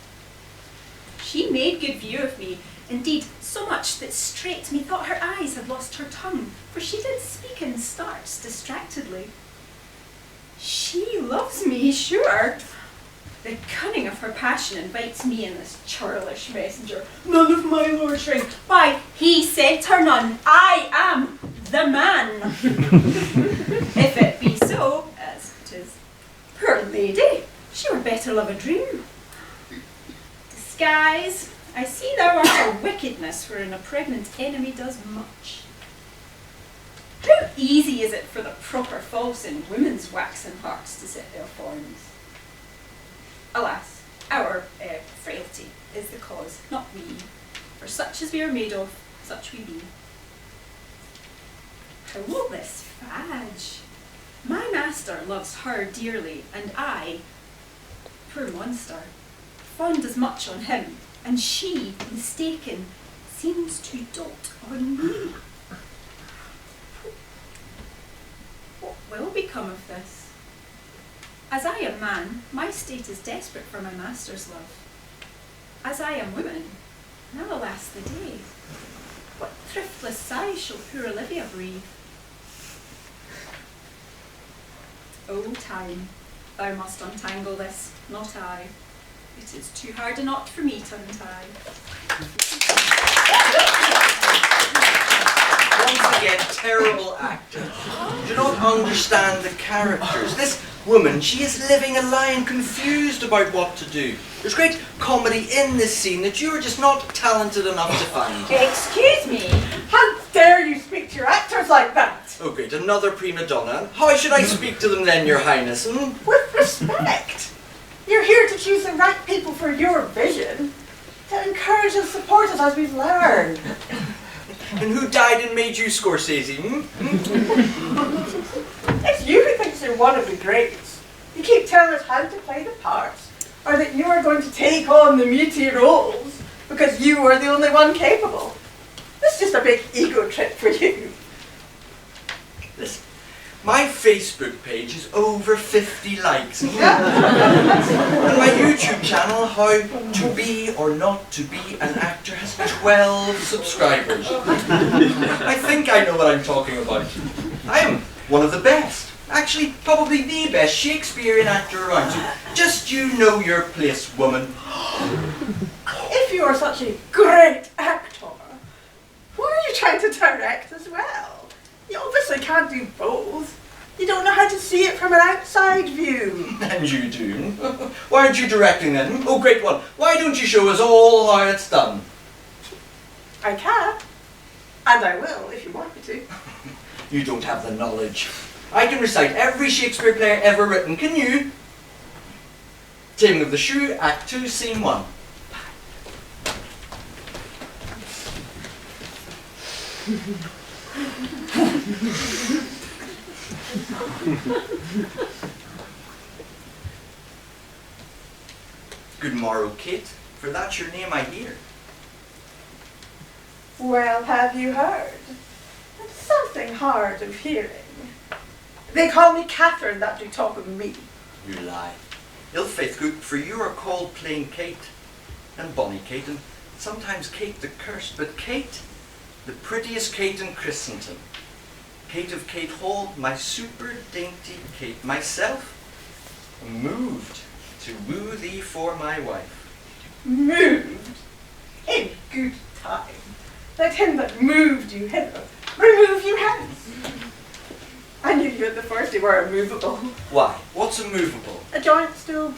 She made good view of me, indeed so much that straight methought her eyes had lost her tongue, for she did speak in starts distractedly. She loves me, sure. The cunning of her passion invites me in this churlish messenger. None of my lord's ring. Why, he sent her none. I am the man. If it be so, as it is, poor lady, she were better love a dream. Disguise, I see thou art a wickedness wherein a pregnant enemy does much. How easy is it for the proper false in women's waxen hearts to set their forms? Alas, our frailty is the cause, not we. For such as we are made of, such we be. How will this fadge? My master loves her dearly, and I, poor monster, fond as much on him, and she, mistaken, seems to dote on me. What will become of this? As I am man, my state is desperate for my master's love. As I am woman, now alas the day. What thriftless sighs shall poor Olivia breathe? O time, thou must untangle this, not I. It is too hard a knot for me to untie. Once again, terrible acting. Do not understand the characters. This woman, she is living a lie and confused about what to do. There's great comedy in this scene that you are just not talented enough to find. Excuse me? How dare you speak to your actors like that? Oh great, another prima donna. How should I speak to them then, your highness? With respect. You're here to choose the right people for your vision. To encourage and support us as we've learned. And who died and made you Scorsese? It's you who thinks you're one of the greats. You keep telling us how to play the parts, or that you are going to take on the meaty roles because you are the only one capable. This is just a big ego trip for you. Listen, my Facebook page is over 50 likes. And my YouTube channel, How to Be or Not to Be an Actor, has 12 subscribers. I think I know what I'm talking about. I am one of the best. Actually, probably the best Shakespearean actor around. So just you know your place, woman. If you are such a great actor, why are you trying to direct as well? You obviously can't do both. You don't know how to see it from an outside view. And you do. Why aren't you directing then? Oh, great one. Why don't you show us all how it's done? I can. And I will, if you want me to. You don't have the knowledge. I can recite every Shakespeare play ever written. Can you? Taming of the Shrew, Act 2, Scene 1. Good morrow, Kate, for that's your name I hear. Well, have you heard? It's something hard of hearing. They call me Catherine that do talk of me. You lie. Ill faith good, for you are called plain Kate, and bonny Kate, and sometimes Kate the cursed, but Kate, the prettiest Kate in Christendom. Kate of Kate Hall, my super dainty Kate, myself, moved to woo thee for my wife. Moved? In good time. Let him that moved you hither remove you hence. I knew you at the first, you were immovable. Why, what's immovable? A giant stool.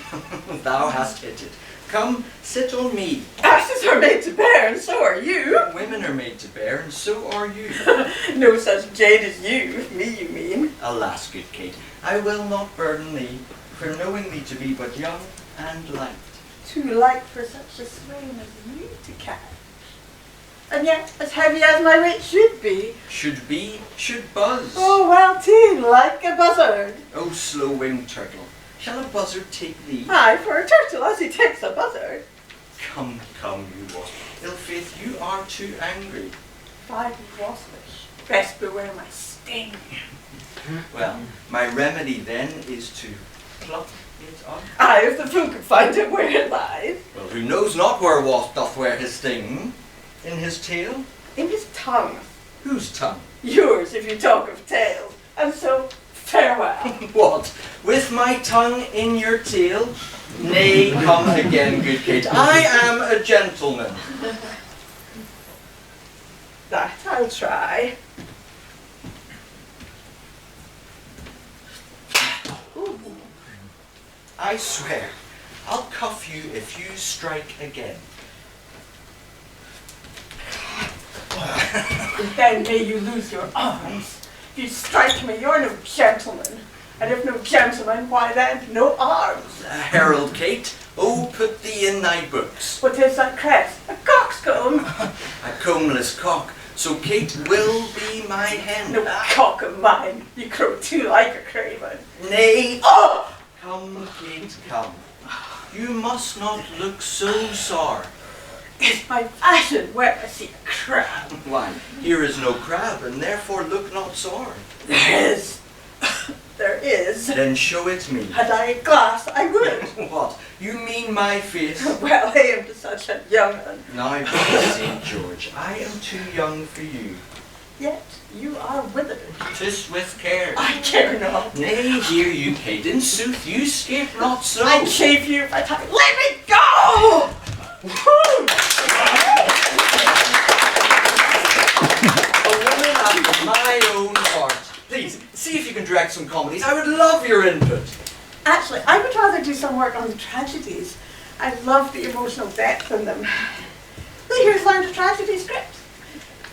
Thou hast hit it. Come, sit on me. Asses are made to bear, and so are you. Women are made to bear, and so are you. No such jade as you, me you mean. Alas, good Kate, I will not burden thee, for knowing thee to be but young and light. Too light for such a swain as you to catch. And yet as heavy as my weight should be. Should be, should buzz. Oh, well, too, like a buzzard. O slow-winged turtle, shall a buzzard take thee? Aye, for a turtle as he takes a buzzard. Come, come, you wasp. Ill-faith, you are too angry. If I be waspish, best beware my sting. Well, my remedy then is to pluck it up. Aye, if the fool could find it where it lies. Well, who knows not where a wasp doth wear his sting? In his tail? In his tongue. Whose tongue? Yours, if you talk of tails. And so, farewell. What? With my tongue in your tail? Nay, come again, good Kate. I am a gentleman. That I'll try. Ooh. I swear, I'll cuff you if you strike again. Then may you lose your arms. If you strike me, you're no gentleman. And if no gentleman, why then no arms? Herald Kate, oh, put thee in thy books. What is that crest? A coxcomb? A combless cock, so Kate will be my hen. No cock of mine. You crow too like a craven. Nay. Oh! Come, Kate, come. You must not look so sore. It's my fashion where I see a crab. Why, here is no crab, and therefore look not sore. There is. There is. Then show it me. Had I a glass, I would. What? You mean my face? Well, I am such a young one. Now, by St. George, I am too young for you. Yet you are withered. 'Tis with care. I care not. Nay, hear you, Kate. In sooth, you scape not so. I chafe you by time. Let me go! A woman after my own heart. Please, see if you can direct some comedies. I would love your input. Actually, I would rather do some work on the tragedies. I love the emotional depth in them. But here's learned a tragedy script.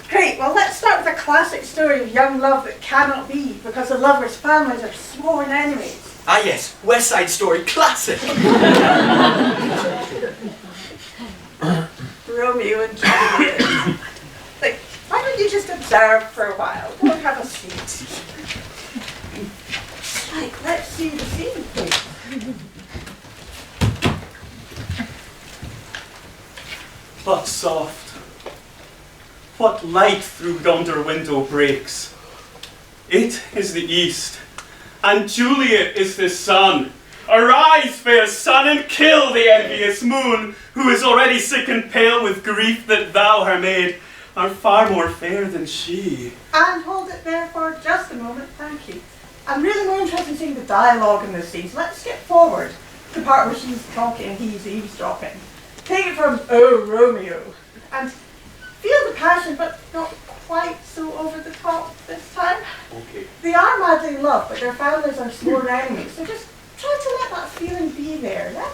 Great, well let's start with a classic story of young love that cannot be because the lovers' families are sworn enemies. Ah yes, West Side Story, classic. Romeo and Juliet. Like, why don't you just observe for a while? Go and have a seat. Like, let's see the scene, please. But soft, what light through yonder window breaks? It is the east, and Juliet is the sun. Arise, fair sun, and kill the envious moon, who is already sick and pale with grief that thou, her maid, art far more fair than she. And hold it there for just a moment, thank you. I'm really more interested in seeing the dialogue in this scene, so let's skip forward to the part where she's talking and he's eavesdropping. Take it from "Oh, Romeo," and feel the passion, but not quite so over the top this time. Okay. They are madly in love, but their families are sworn enemies, so just try to let that feeling be there, yeah?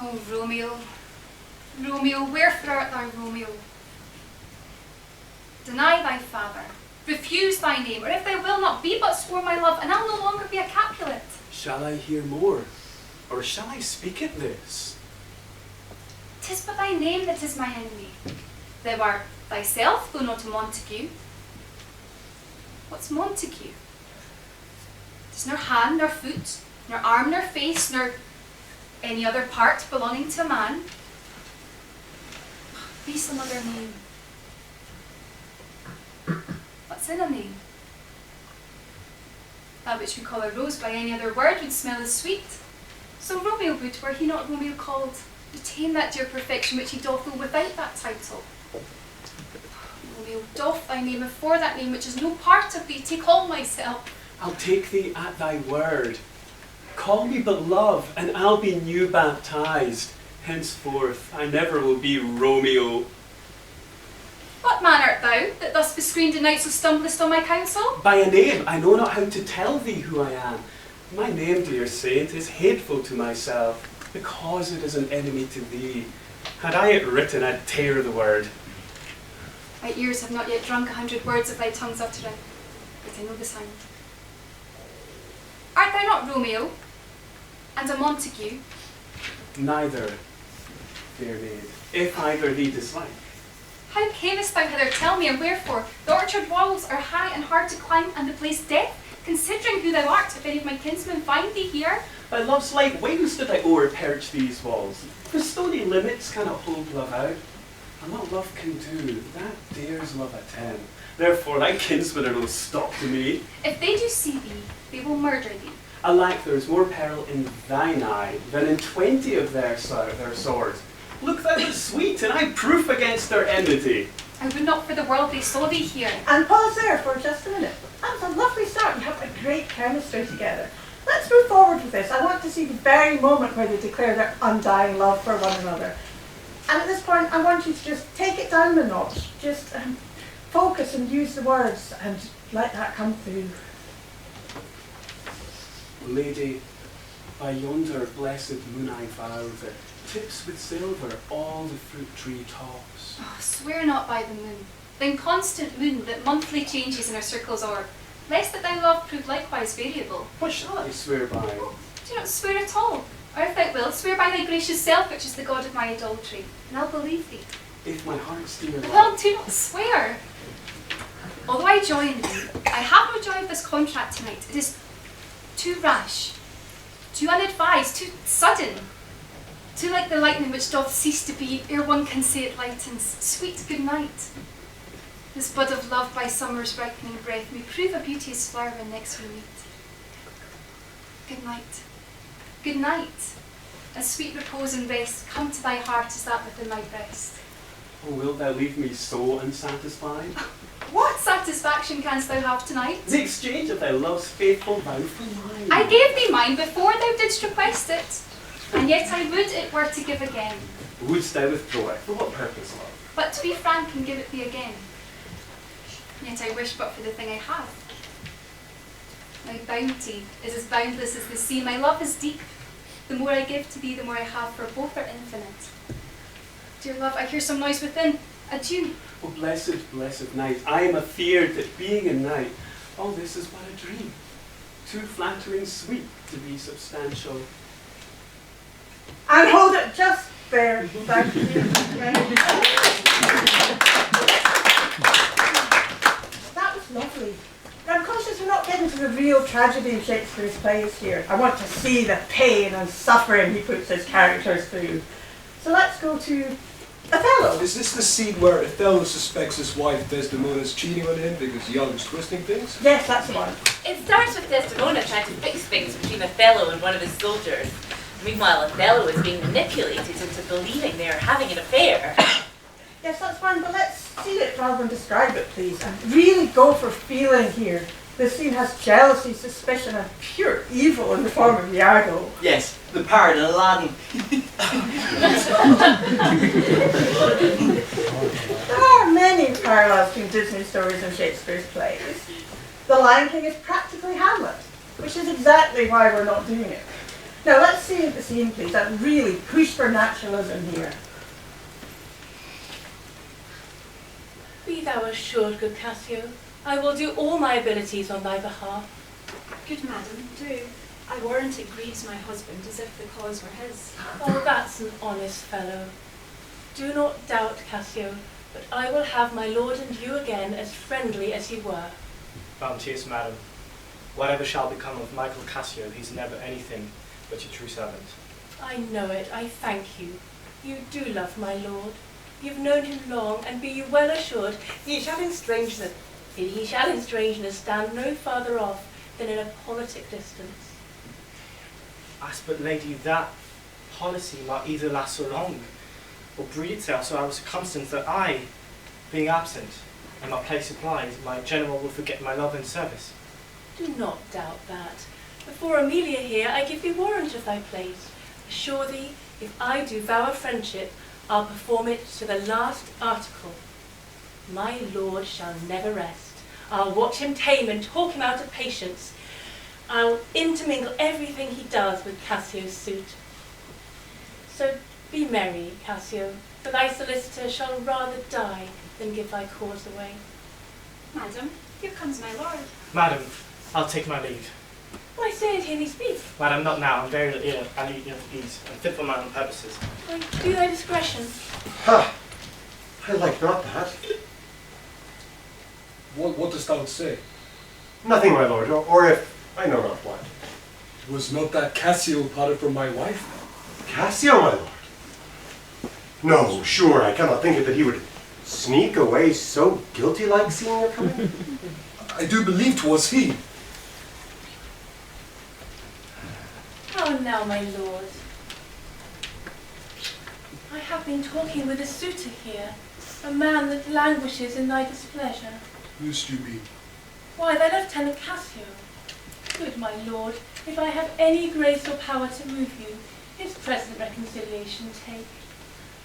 Oh, Romeo, Romeo, wherefore art thou, Romeo? Deny thy father, refuse thy name, or if thou wilt not, be but swore my love, and I'll no longer be a Capulet. Shall I hear more, or shall I speak at this? 'Tis but thy name that is my enemy. Thou art thyself, though not a Montague. What's Montague? 'Tis nor hand, nor foot, nor arm, nor face, nor any other part belonging to a man. Be some other name. What's in a name? That which we call a rose by any other word would smell as sweet. So Romeo would, were he not Romeo called, retain that dear perfection which he doth owe without that title. Romeo, doff thy name, and for that name which is no part of thee, take all myself. I'll take thee at thy word. Call me but love, and I'll be new baptized. Henceforth, I never will be Romeo. What man art thou, that thus bescreened and night so stumblest on my counsel? By a name, I know not how to tell thee who I am. My name, dear saint, is hateful to myself, because it is an enemy to thee. Had I it written, I'd tear the word. My ears have not yet drunk 100 words of thy tongue's uttering, but I know the sound. Art thou not Romeo, and a Montague? Neither, fair maid, if either thee dislike. How camest thou hither? Tell me, and wherefore? The orchard walls are high and hard to climb, and the place death. Considering who thou art, if any of my kinsmen find thee here. By love's light wings did I o'er-perch these walls, for stony limits cannot hold love out. And what love can do, that dares love attend. Therefore thy kinsmen are no stop to me. If they do see thee, they will murder thee. Alack, there is more peril in thine eye than in 20 of their swords. Look, thou art sweet, and I proof against their enmity. I would not for the world they saw thee here. And pause there for just a minute. That was a lovely start. You have a great chemistry together. Let's move forward with this. I want to see the very moment where they declare their undying love for one another. And at this point, I want you to just take it down a notch. Just focus and use the words and let that come through. Lady, by yonder blessed moon I vow that tips with silver all the fruit tree tops. Oh, swear not by the moon, the inconstant moon that monthly changes in our circle's orb, lest that thy love prove likewise variable. What shall I swear by? Do not swear at all, or if thou wilt, swear by thy gracious self, which is the god of my idolatry, and I'll believe thee. If my heart's dear love. Well, do not swear. Although I join thee, I have no joy of this contract tonight. It is too rash, too unadvised, too sudden, too like the lightning which doth cease to be ere one can say it lightens. Sweet good night. This bud of love by summer's ripening breath may prove a beauteous flower when next we meet. Good night. Good night. As sweet repose and rest come to thy heart as that within my breast. Oh, wilt thou leave me so unsatisfied? What satisfaction canst thou have tonight? The exchange of thy love's faithful vow for mine. I gave thee mine before thou didst request it, and yet I would it were to give again. Wouldst thou withdraw it? For what purpose, love? But to be frank and give it thee again. Yet I wish but for the thing I have. My bounty is as boundless as the sea. My love is deep. The more I give to thee, the more I have, for both are infinite. Dear love, I hear some noise within. Adieu. Oh, blessed, blessed night. I am afeard that being a knight, all this is but a dream. Too flattering sweet to be substantial. And hold it just there. Thank you. That was lovely. Now, I'm conscious we're not getting to the real tragedy of Shakespeare's plays here. I want to see the pain and suffering he puts his characters through. So let's go to Othello. Is this the scene where Othello suspects his wife Desdemona's cheating on him because Young's twisting things? Yes, that's the one. It starts with Desdemona trying to fix things between Othello and one of his soldiers. Meanwhile, Othello is being manipulated into believing they are having an affair. Yes, that's fine, but let's see it rather than describe it, please. And really go for feeling here. This scene has jealousy, suspicion, and pure evil in the form of Iago. Yes, the parrot and Aladdin. There are many parallels between Disney stories and Shakespeare's plays. The Lion King is practically Hamlet, which is exactly why we're not doing it. Now let's see the scene, please, and really push for naturalism here. Be thou assured, good Cassio, I will do all my abilities on thy behalf. Good madam, do. I warrant it grieves my husband as if the cause were his. Oh, that's an honest fellow. Do not doubt, Cassio, but I will have my lord and you again as friendly as you were. Bounteous madam, whatever shall become of Michael Cassio, he's never anything but your true servant. I know it, I thank you. You do love my lord. You've known him long, and be you well assured, he shall in strangeness stand no farther off than in a politic distance. As but lady, that policy might either last so long, or breed itself so out of circumstance that I, being absent, and my place supplied, my general will forget my love and service. Do not doubt that. Before Amelia here, I give thee warrant of thy place. Assure thee, if I do vow a friendship, I'll perform it to the last article. My lord shall never rest. I'll watch him tame and talk him out of patience. I'll intermingle everything he does with Cassio's suit. So be merry, Cassio, for thy solicitor shall rather die than give thy cause away. Madam, here comes my lord. Madam, I'll take my leave. Why say it, hear me speak? Madam, not now. I'm very ill. I need ease. I'm fit for my own purposes. Why, do thy discretion. Ha! I like not that. What dost thou say? Nothing, my lord, or if I know not what. Was not that Cassio parted from my wife? Cassio, my lord? No, sure, I cannot think it that he would sneak away so guilty-like seeing her coming. I do believe 'twas he. How now, my lord? I have been talking with a suitor here, a man that languishes in thy displeasure. Whose do you mean? Why, thy Lieutenant Cassio. Good my lord, if I have any grace or power to move you, his present reconciliation take.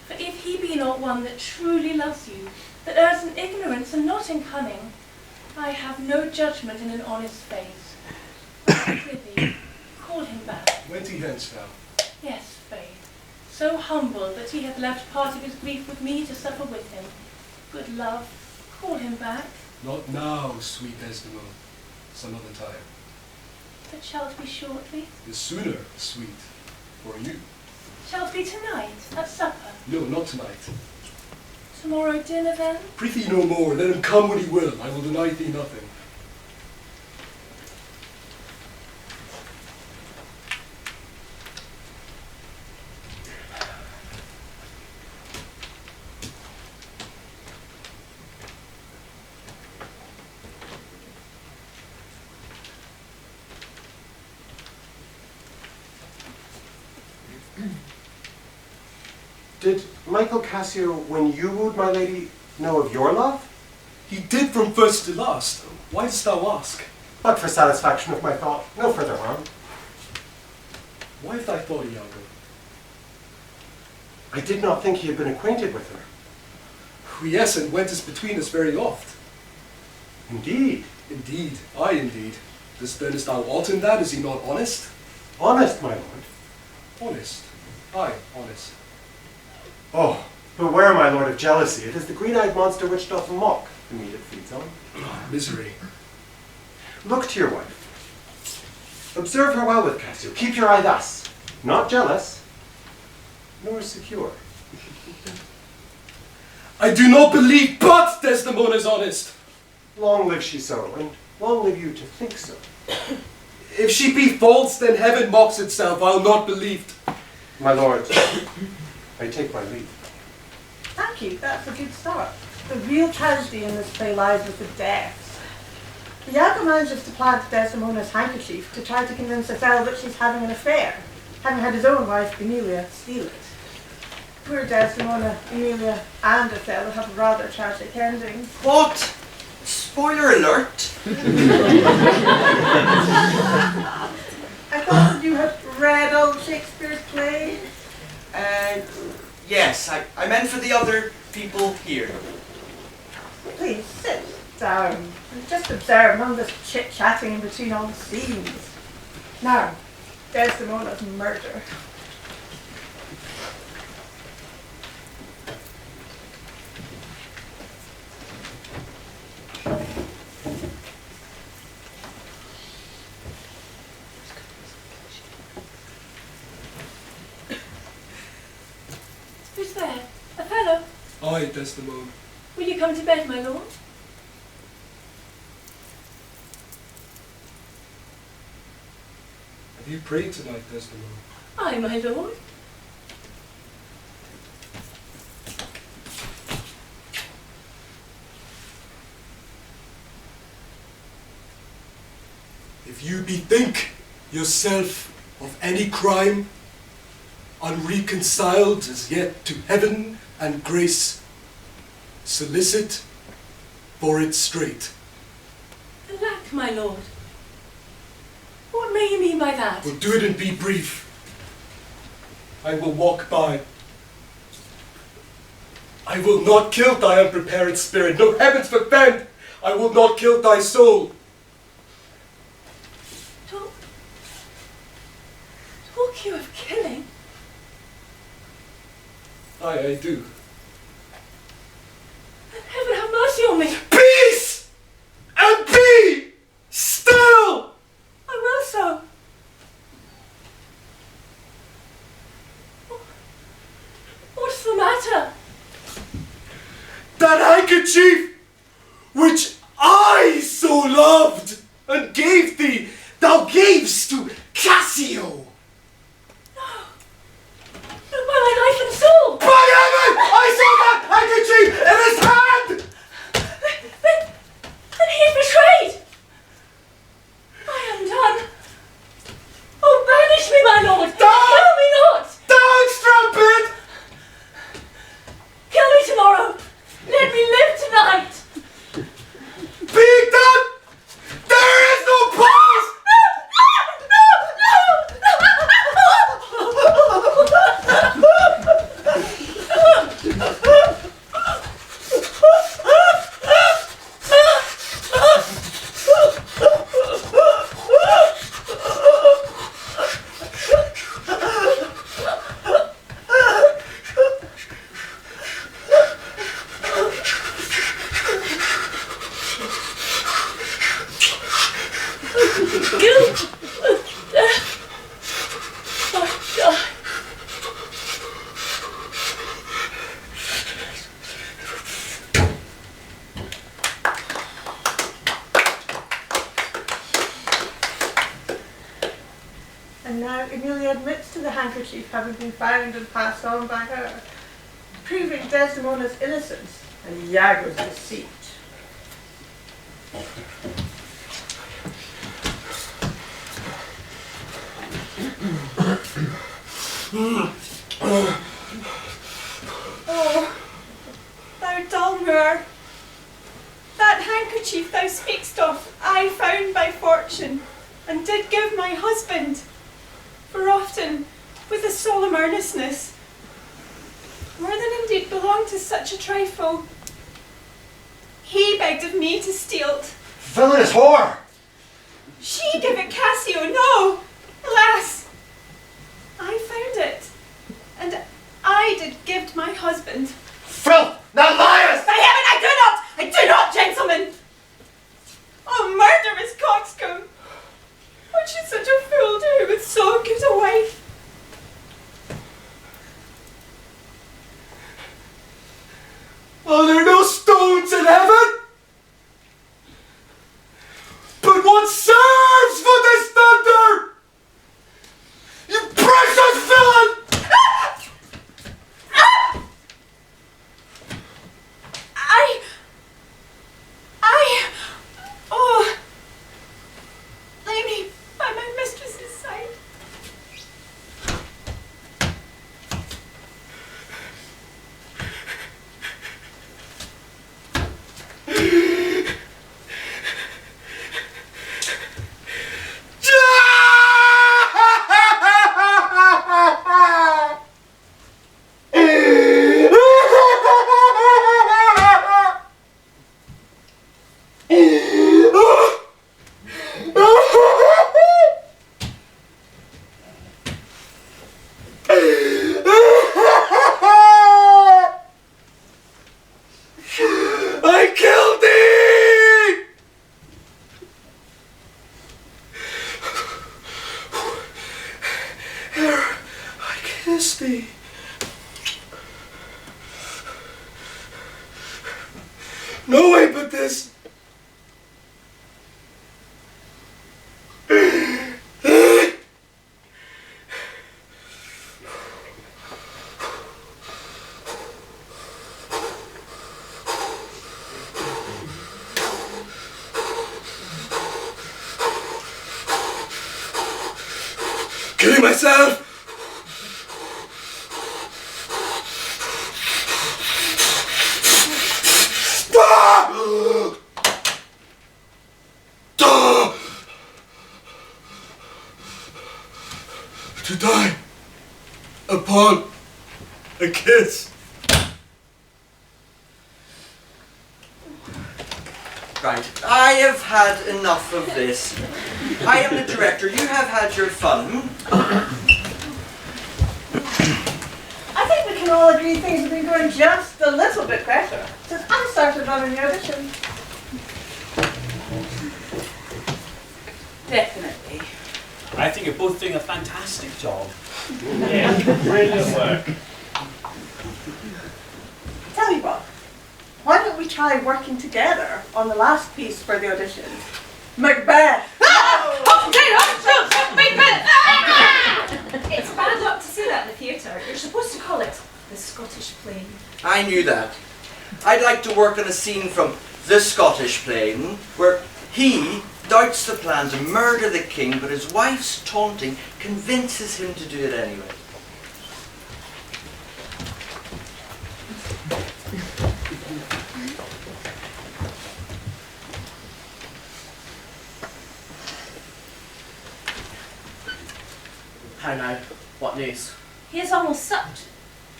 For if he be not one that truly loves you, that errs in ignorance and not in cunning, I have no judgment in an honest face. Prithee, call him back. Went he hence now? Yes, faith. So humble that he hath left part of his grief with me to suffer with him. Good love, call him back. Not now, sweet Desdemona. Some other time. But shalt be shortly? The sooner, sweet, for you. Shalt be tonight, at supper? No, not tonight. Tomorrow dinner then? Prithee no more, let him come when he will. I will deny thee nothing. Did Michael Cassio, when you wooed my lady, know of your love? He did from first to last. Why dost thou ask? But for satisfaction of my thought, no further harm. Why have thy thought, Iago? I did not think he had been acquainted with her. Yes, and went as between us very oft. Indeed. Indeed, aye indeed. Discernest thou aught in that? Is he not honest? Honest, my lord. Honest. Aye, honest. Oh, beware, my lord, of jealousy. It is the green-eyed monster which doth mock the meat it feeds on. Misery. Look to your wife. Observe her well with Cassio. Keep your eye thus. Not jealous, nor secure. I do not believe but Desdemona is honest. Long live she so, and long live you to think so. If she be false, then heaven mocks itself. I'll not believe. My lord, I take my leave. Thank you, that's a good start. The real tragedy in this play lies with the deaths. Iago manages to plant Desdemona's handkerchief to try to convince Othello that she's having an affair, having had his own wife, Emilia, steal it. Poor Desdemona, Emilia, and Othello have rather tragic endings. What? Spoiler alert. I thought you had read old Shakespeare's play. Yes, I meant for the other people here. Please sit down and just observe none of this chit-chatting in between all the scenes. Now, Desdemona's murder. Who's there? Othello? Aye, Desdemona. Will you come to bed, my lord? Have you prayed tonight, Desdemona? Aye, my lord. If you bethink yourself of any crime, unreconciled as yet to heaven and grace, solicit for it straight. Alack, my lord. What may you mean by that? Well, do it and be brief. I will walk by. I will not kill thy unprepared spirit. No heavens forfend! I will not kill thy soul. Talk you of killing? Aye, I do. Heaven have mercy on me! Peace! And be still! I will so. What's the matter? That handkerchief which I so loved and gave thee, thou gavest to Cassio. By my life and soul! By heaven! I saw that handkerchief in his hand! Then he is betrayed! I am done. Oh, banish me, my lord! Kill me not! Down, strumpet! Kill me tomorrow! Let me live tonight! Being done! There is no pause! And now Emilia admits to the handkerchief having been found and passed on by her, proving Desdemona's innocence and Iago's deceit. Oh, thou Dulmoor, that handkerchief thou speak'st of, I found by fortune, and did give my husband, for often, with a solemn earnestness, more than indeed belonged to such a trifle, he begged of me to steal't. Villainous whore! She give it Cassio, no, alas, I found it, and I did give my husband. Filth! Thou liest! By heaven, I do not, gentlemen! Oh, murderous coxcomb! What should such a fool do with so good a wife? Are there no stones in heaven? But what serves for this thunder? this be? No way but this. Killing myself. To die upon a kiss. Right, I have had enough of this. I am the director, you have had your fun. I think we can all agree things have been going just a little bit better since I started running the audition. Definitely. I think you're both doing a fantastic job. Yeah, brilliant work. Tell you what, why don't we try working together on the last piece for the audition? Macbeth! It's bad luck to say that in the theatre. You're supposed to call it the Scottish play. I knew that. I'd like to work on a scene from The Scottish Play where he doubts the plan to murder the king, but his wife's taunting convinces him to do it anyway. How now? What news? He is almost supped.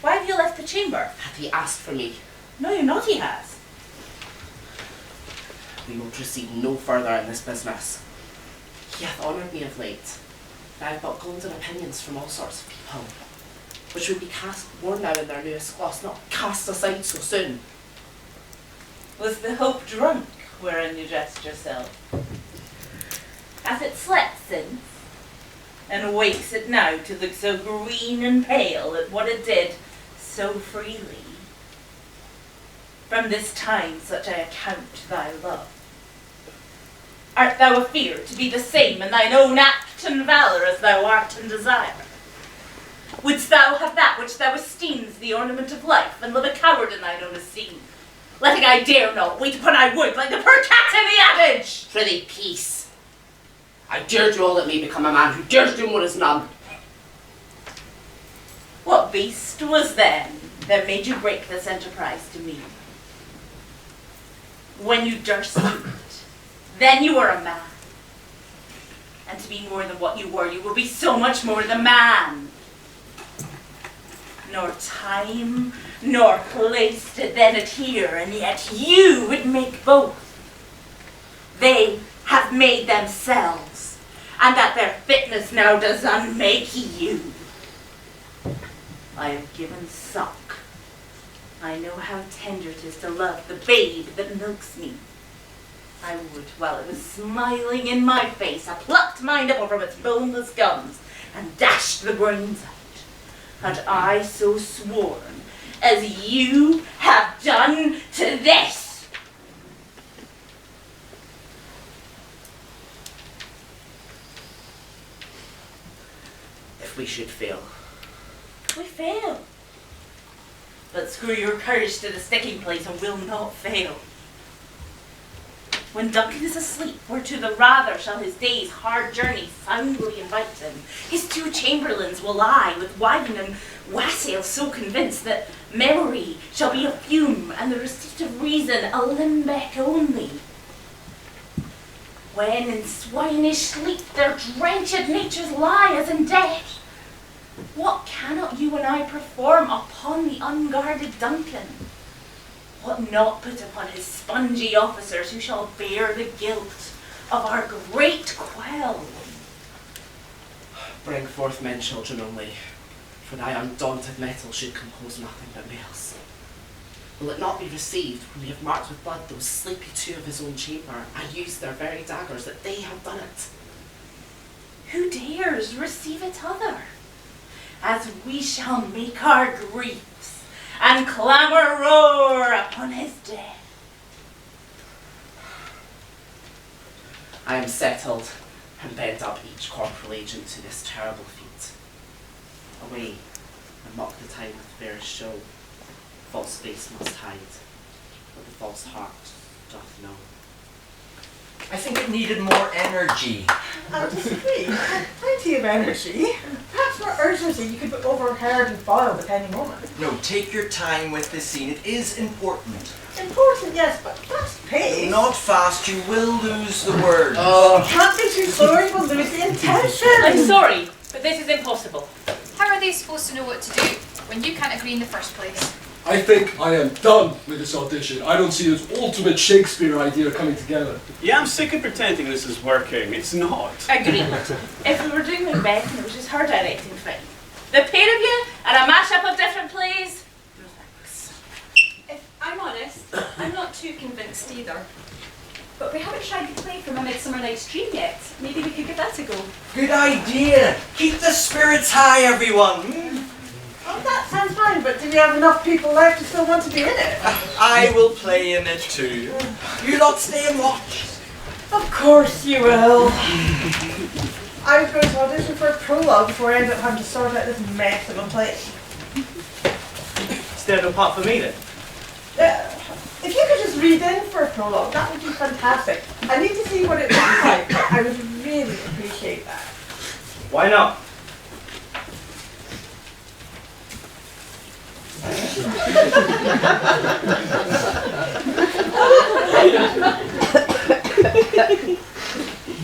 Why have you left the chamber? Hath he asked for me? No, you're not, he has. We will proceed no further in this business. He hath honoured me of late. I have got golden opinions from all sorts of people, which would be worn now in their newest gloss, not cast aside so soon. Was the hope drunk wherein you dressed yourself? Hath it slept since? And wakes it now to look so green and pale at what it did so freely? From this time such I account thy love. Art thou afeard to be the same in thine own act and valour as thou art in desire? Wouldst thou have that which thou esteems the ornament of life, and live a coward in thine own esteem? Letting I dare not, wait upon I would, like the poor cat in the adage! Prithee, peace. I dare do all that may become a man who dares do more is none. What beast was then that made you break this enterprise to me? When you durst do it, then you were a man. And to be more than what you were, you will be so much more the man. Nor time, nor place did then adhere, and yet you would make both. They have made themselves, and that their fitness now does unmake you. I have given suck. I know how tender it is to love the babe that milks me. I would, while it was smiling in my face, I plucked my nipple from its boneless gums and dashed the brains out. Had I so sworn as you have done to this? If we should fail. We fail. But screw your courage to the sticking place and we'll not fail. When Duncan is asleep, whereto the rather shall his day's hard journey soundly invite him, his two chamberlains will lie with wine and wassail so convinced that memory shall be a fume and the receipt of reason a limbeck only. When in swinish sleep their drenched natures lie as in death, what cannot you and I perform upon the unguarded Duncan? What not put upon his spongy officers who shall bear the guilt of our great quell? Bring forth men, children only, for thy undaunted metal should compose nothing but males. Will it not be received when we have marked with blood those sleepy two of his own chamber, and used their very daggers that they have done it? Who dares receive it other? as we shall make our griefs, and clamour roar upon his death. I am settled and bend up each corporal agent to this terrible feat. Away and mock the time with fairest show. False face must hide, what the false heart doth know. I think it needed more energy. I disagree. It had plenty of energy. Perhaps more urgency. You could be overheard and foiled at any moment. No, take your time with this scene. It is important. Important, yes, but fast paced. Not fast, you will lose the words. Oh, can't be too slow or you will lose the intention. I'm sorry, but this is impossible. How are they supposed to know what to do when you can't agree in the first place? I think I am done with this audition. I don't see this ultimate Shakespeare idea coming together. Yeah, I'm sick of pretending this is working. It's not. Agreed. If we were doing Macbeth and it was just her directing, fine. The pair of you and a mashup of different plays? No thanks. If I'm honest, I'm not too convinced either. But we haven't tried the play from A Midsummer Night's Dream yet. Maybe we could give that a go. Good idea. Keep the spirits high, everyone. Oh, that sounds fine, but do we have enough people left to still want to be in it? I will play in it too. You lot stay and watch. Of course you will. I was going to audition for a prologue before I ended up having to sort out this mess of a play. Stand apart for me then. If you could just read in for a prologue, that would be fantastic. I need to see what it looks like. I would really appreciate that. Why not?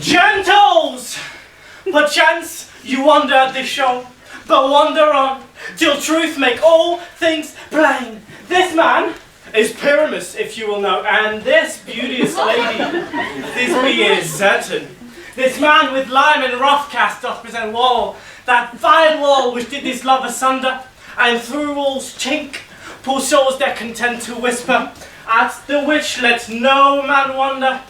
Gentles! Perchance you wonder at this show, but wander on, till truth make all things plain. This man is Pyramus, if you will know, and this beauteous lady, Thisbe is certain. This man with lime and rough cast doth present wall, that fine wall which did this love asunder, and through wall's chink, poor souls their content to whisper, at the which let no man wonder.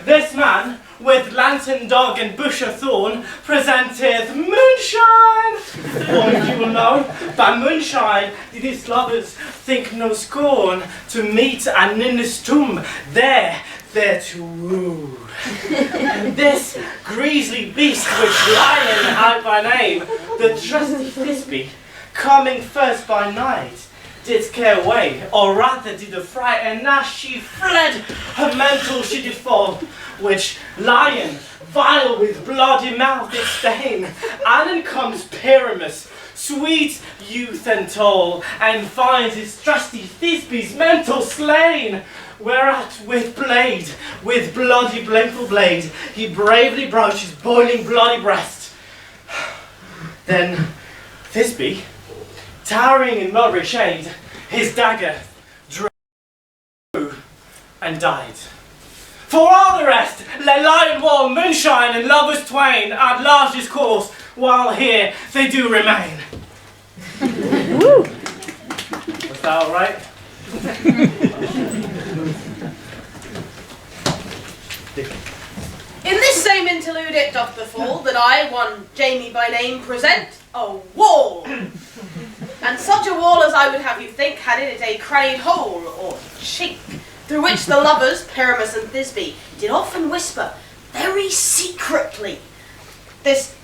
This man, with lantern dog and bush of thorn, presenteth moonshine. For you will know, by moonshine did his lovers think no scorn to meet and in his tomb there to woo. And this grisly beast which Lion had by name, the trusty Thisbe, coming first by night, did scare away, or rather did affright, and as she fled, her mantle she did fall, which Lion, vile with bloody mouth did stain, and in comes Pyramus, sweet youth and tall, and finds his trusty Thisbe's mantle slain, whereat with bloody blameful blade, he bravely broached his boiling bloody breast. Then Thisbe, towering in mulberry shade, his dagger drew and died. For all the rest, let lion wall, moonshine, and lovers twain at large discourse, while here they do remain. Was that all right? In this same interlude it doth befall that I, one Jamie by name, present a wall. And such a wall as I would have you think had in it a crannied hole or chink, through which the lovers, Pyramus and Thisbe, did often whisper, very secretly. This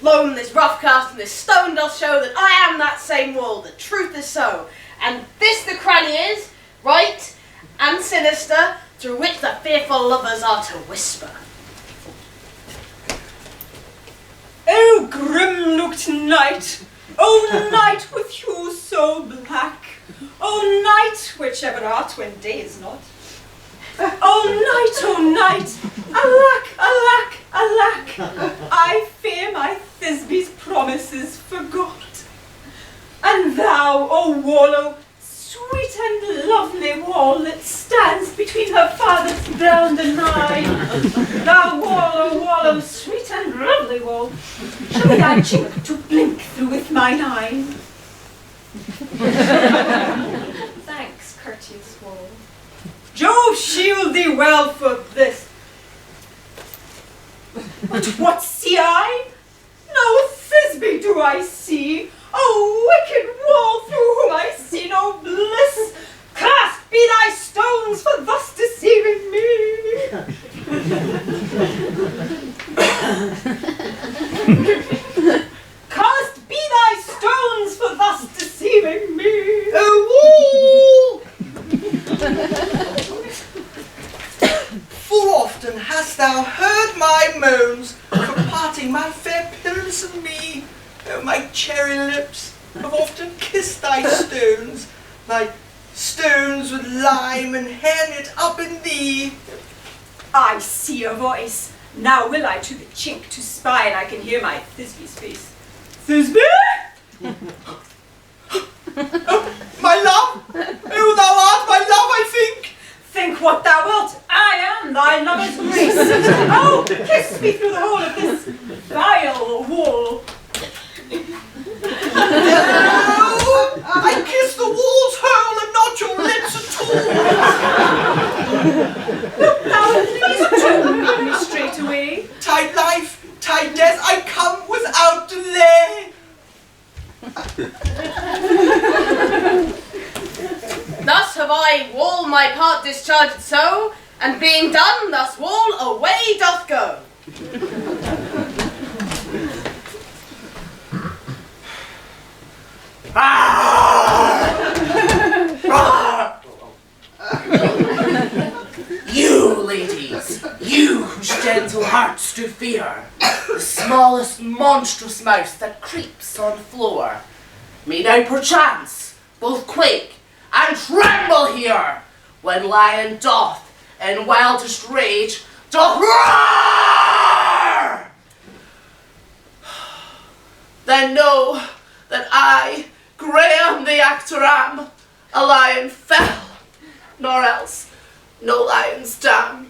loam, this rough cast, and this stone doth show that I am that same wall, the truth is so. And this the cranny is, right and sinister, through which the fearful lovers are to whisper. Oh, grim-looked night! Oh, night with hue so black! Oh, night, whichever art when day is not! Oh, night! Alack, alack, alack! I fear my Thisbe's promises forgot. And thou, O Wallow, sweet and lovely wall that stands between her father's ground and mine, thou Wallow, sweet and lovely wall, shall be thy chink to blink through with mine eye. Thanks, courteous wall. Jove shield thee well for this. But what see I? No Thisbe do I see. O wicked wall through whom I see no bliss, cast be thy stones for thus deceiving me. Cast be thy stones for thus deceiving me. O wall! Full often hast thou heard my moans for parting my fair pillars and me. Oh, my cherry lips have often kissed thy stones with lime and hair knit up in thee. I see a voice. Now will I to the chink to spy, and I can hear my Thisbe's face. Thisbe? My love! Oh, thou art my love, I think! Think what thou wilt. I am thy lover's grace. Oh, kiss me through the hole of this vile wall. Oh, I kiss the wall's hole and not your lips at all. Look thou at these two meet me straight away. Tide life, tide death, I come without delay. Thus have I wall my part discharged so, and being done, thus wall away doth go. You, ladies, you whose gentle hearts do fear the smallest monstrous mouse that creeps on floor, may now perchance both quake and tremble here when lion doth in wildest rage doth roar. Then know that I, Graham the actor, am a lion fell, nor else no lion's dam.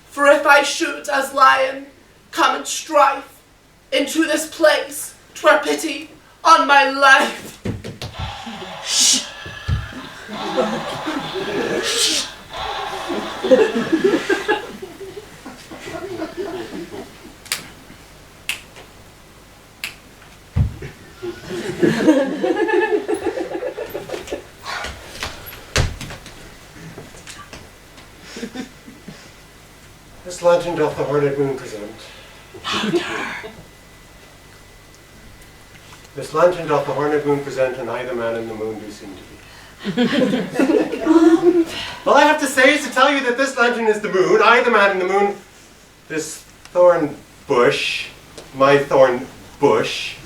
For if I should as lion come in strife into this place, 'twere pity on my life. Shh. Shh. This lantern doth the horned moon present. This lantern doth the horned moon present, and I the man in the moon do seem to be. All I have to say is to tell you that this lantern is the moon, I the man in the moon, this thorn bush, my thorn bush.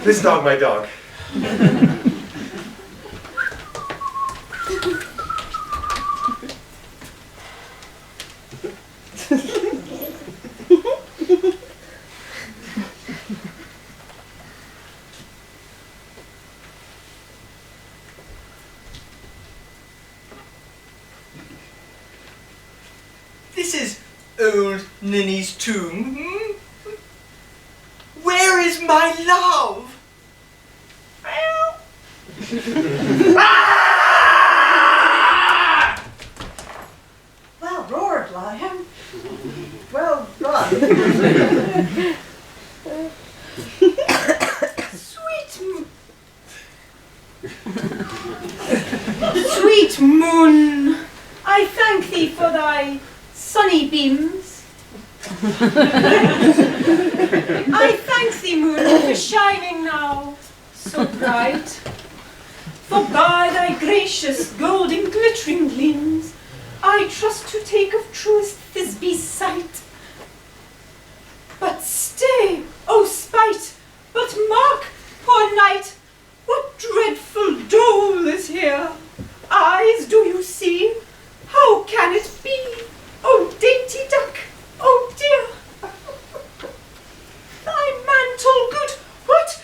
This dog, my dog. This is old Ninny's tomb. Where is my love? Well roared, lion. Well done. Sweet moon, I thank thee for thy sunny beams. I thank thee, moon, for shining now so bright. For by thy gracious golden glittering gleams, I trust to take of truest Thisbe's sight. But stay, O spite, but mark, poor knight, what dreadful dole is here? Eyes, do you see? How can it be? O dainty duck, oh dear! Thy mantle good, what?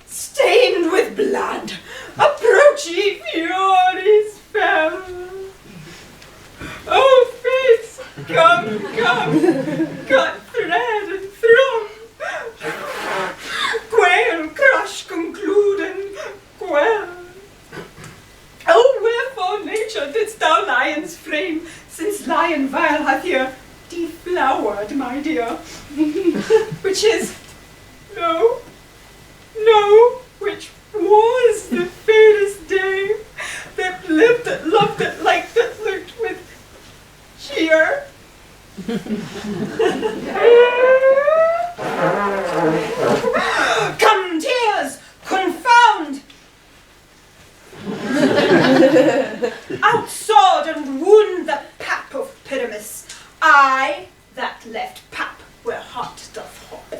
Stained with blood, approach ye furies fell. Oh fates, come, cut thread and thrum. Quail, crush, conclude and quell. Oh, wherefore, nature, didst thou lion's frame, since lion vile hath here deflowered word, my dear, which is no, no, which was the fairest day that lived, that loved, that liked, that looked with cheer. Come, tears, confound! Outsword and wound the pap of Pyramus, I that left pap where heart doth hop.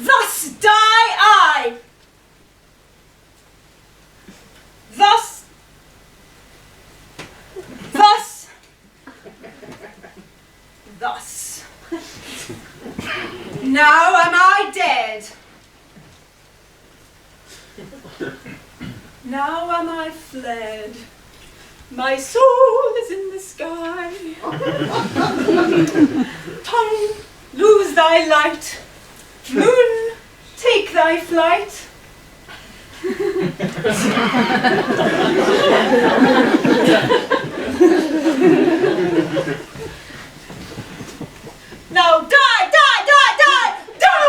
Thus die I. Thus. Now am I dead. Now am I fled. My soul is in the sky. Tongue, lose thy light. Moon, take thy flight. Now die, die, die, die, die!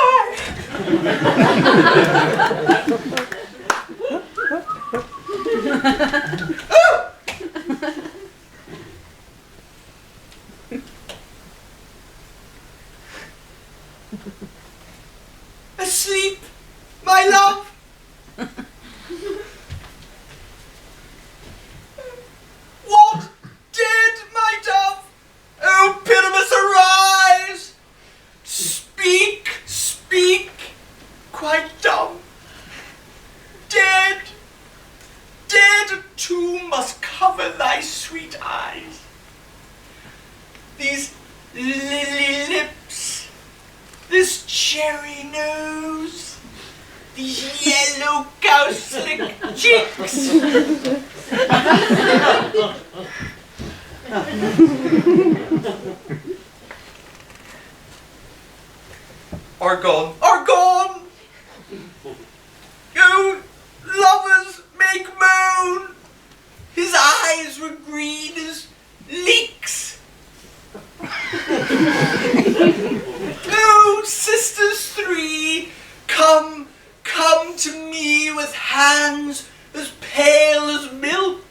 Asleep, my love. What did my dove? Oh, Pyramus, arise! Speak, speak, quite dumb. Dead, dead, a tomb must cover thy sweet eyes. These lily lips, this cherry nose, these yellow cow-slick cheeks. Are gone, are gone! You lovers make moan! His eyes were green as leeks. Oh, sisters three, come, come to me with hands as pale as milk.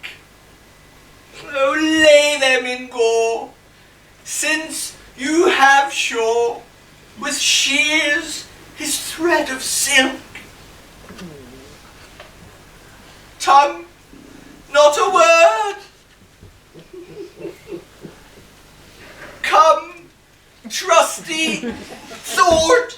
Oh, lay them in gore, since you have shore, with shears his thread of silk. Tongue, not a word. Come, trusty sword.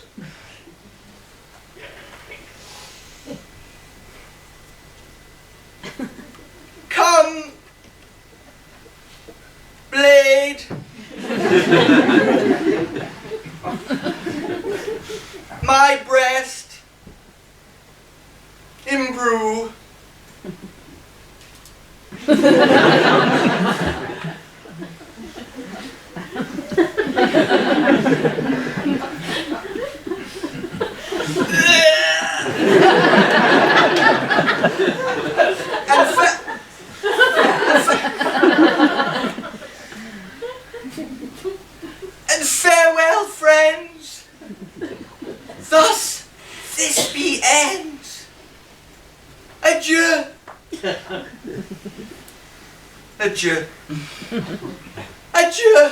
Come, blade. My breast imbrue. And farewell, friends. Thus this be ends. Adieu. Adieu. Adieu.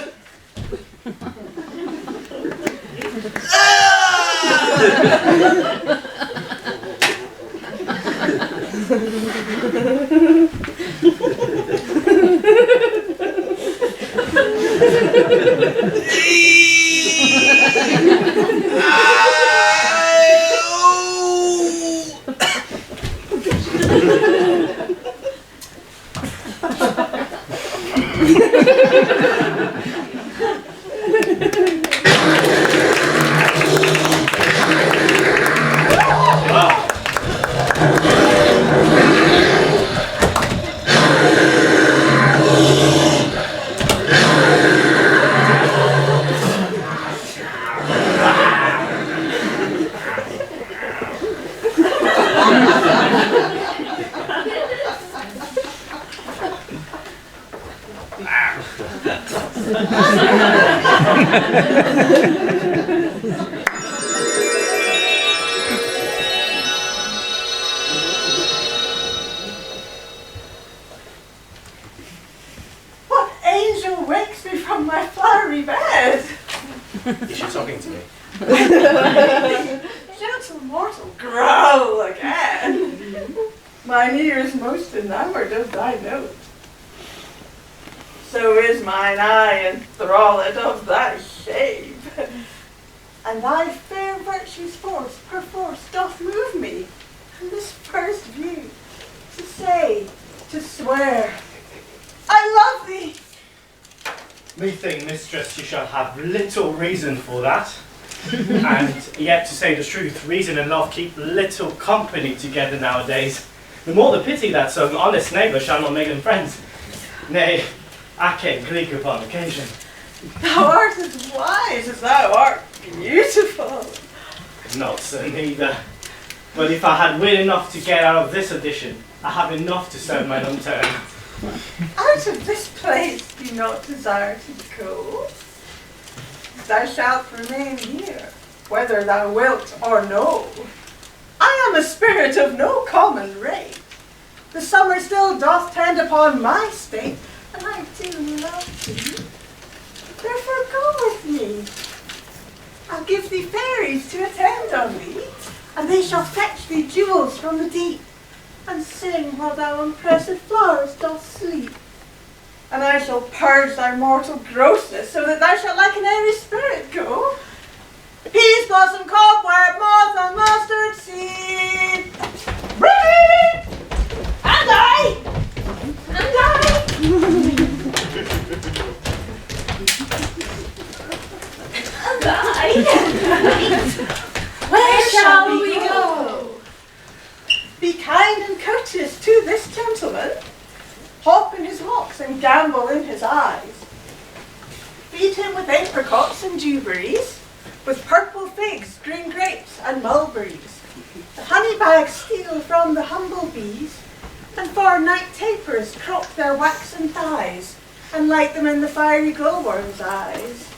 What angel wakes me from my flowery bed? Is she talking to me? Gentle mortal, growl again. Mine ear is most enamoured of thy note. So is mine eye enthralled of thy shape. And thy fair virtue's force perforce doth move me, in this first view, to say, to swear, I love thee. Methink, mistress, you shall have little reason for that. And yet, to say the truth, reason and love keep little company together nowadays. The more the pity that some honest neighbour shall not make them friends. Nay, I can gleek upon occasion. Thou art as wise as thou art beautiful. Not so neither. But if I had wit enough to get out of this edition, I have enough to serve mine own turn. Out of this place do not desire to go. Thou shalt remain here, whether thou wilt or no. I am a spirit of no common rate. The summer still doth tend upon my state, and I do love thee. Therefore go with me. I'll give thee fairies to attend on thee, and they shall fetch thee jewels from the deep, and sing while thou on pressed flowers dost sleep. And I shall purge thy mortal grossness, so that thou shalt like an airy spirit go. Peas, blossom, cobweb, moth, and mustard seed. Ready! And I! And I! And I! Where shall we go? Be kind and courteous to this gentleman. Hop in his locks and gambol in his eyes. Feed him with apricots and dewberries, with purple figs, green grapes, and mulberries. The honey bags steal from the humble bees, and for night tapers crop their waxen thighs, and light them in the fiery glowworm's eyes.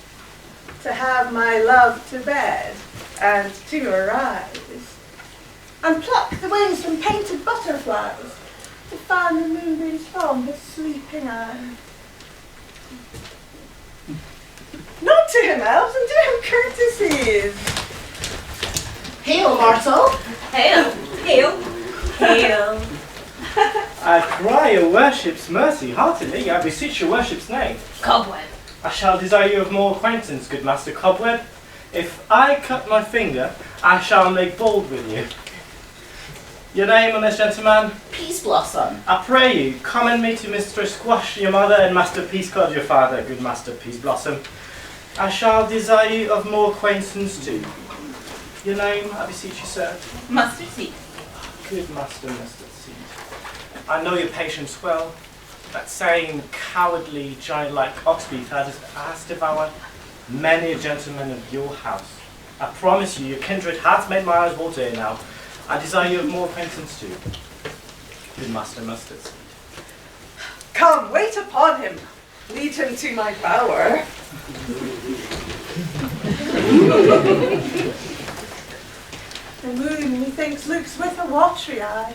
To have my love to bed, and to arise, and pluck the wings from painted butterflies, to fan the moonbeams from his sleeping eye. Nod to him, elves, and do him courtesies. Hail, mortal. Hail. Hail. Hail. I cry your worship's mercy heartily, I beseech your worship's name. Cobweb. I shall desire you of more acquaintance, good master Cobweb. If I cut my finger, I shall make bold with you. Your name, honest gentleman? Peace Blossom. I pray you, commend me to Mistress Squash, your mother, and Master Peascod, your father, good Master Peas Blossom. I shall desire you of more acquaintance too. Your name, I beseech you, sir? Mustard seed. Good Master Mustard Seed. I know your patience well. That same cowardly, giant-like oxbeef has devoured many a gentleman of your house. I promise you, your kindred hath made my eyes water now. I desire you of more acquaintance too. Good Master Mustard Seed. Come, wait upon him. Lead him to my bower. The moon, methinks, looks with a watery eye,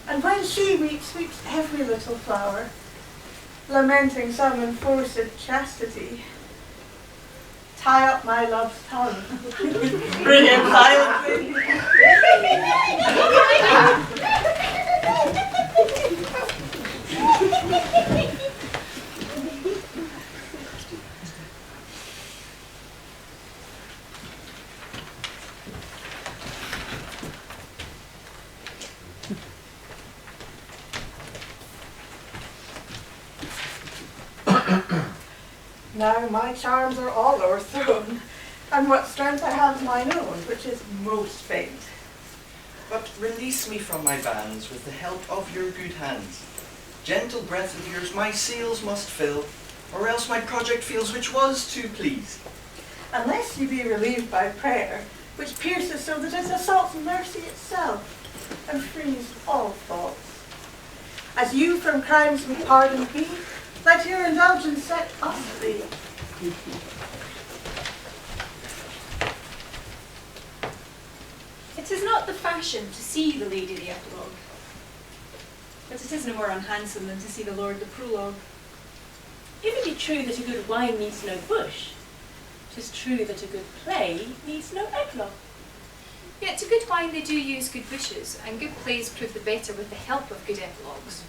and when she weeps, weeps every little flower, lamenting some enforced chastity. Tie up my love's tongue. Bring him silently. Now my charms are all o'erthrown, and what strength I have is mine own, which is most faint. But release me from my bands with the help of your good hands. Gentle breath of yours my sails must fill, or else my project fails which was to please. Unless you be relieved by prayer, which pierces so that it assaults mercy itself, and frees all faults. As you from crimes with pardon be, let your indulgence set us free. It is not the fashion to see the lady the epilogue, but it is no more unhandsome than to see the lord the prologue. If it be true that a good wine needs no bush, 'tis true that a good play needs no epilogue. Yet to good wine they do use good bushes, and good plays prove the better with the help of good epilogues.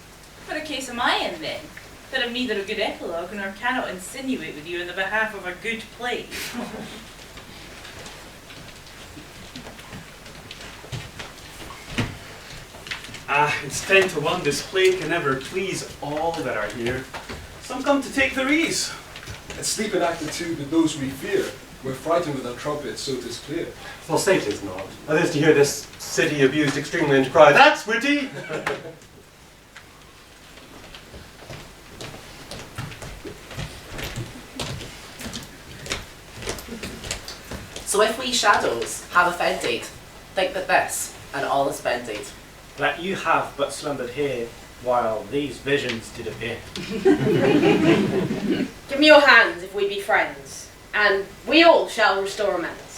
What a case am I in then, that am neither a good epilogue nor cannot insinuate with you in the behalf of a good play? It's 10 to 1 this play can never please all that are here. Some come to take their ease. And sleep in Act 2 with those we fear. We're frightened with our trumpets, so 'tis clear. Well, say 'tis not. Others to hear this city abused extremely and to cry, "That's witty!" So if we shadows have offended, think that this and all is bended. That you have but slumbered here, while these visions did appear. Give me your hands if we be friends, and we all shall restore amends.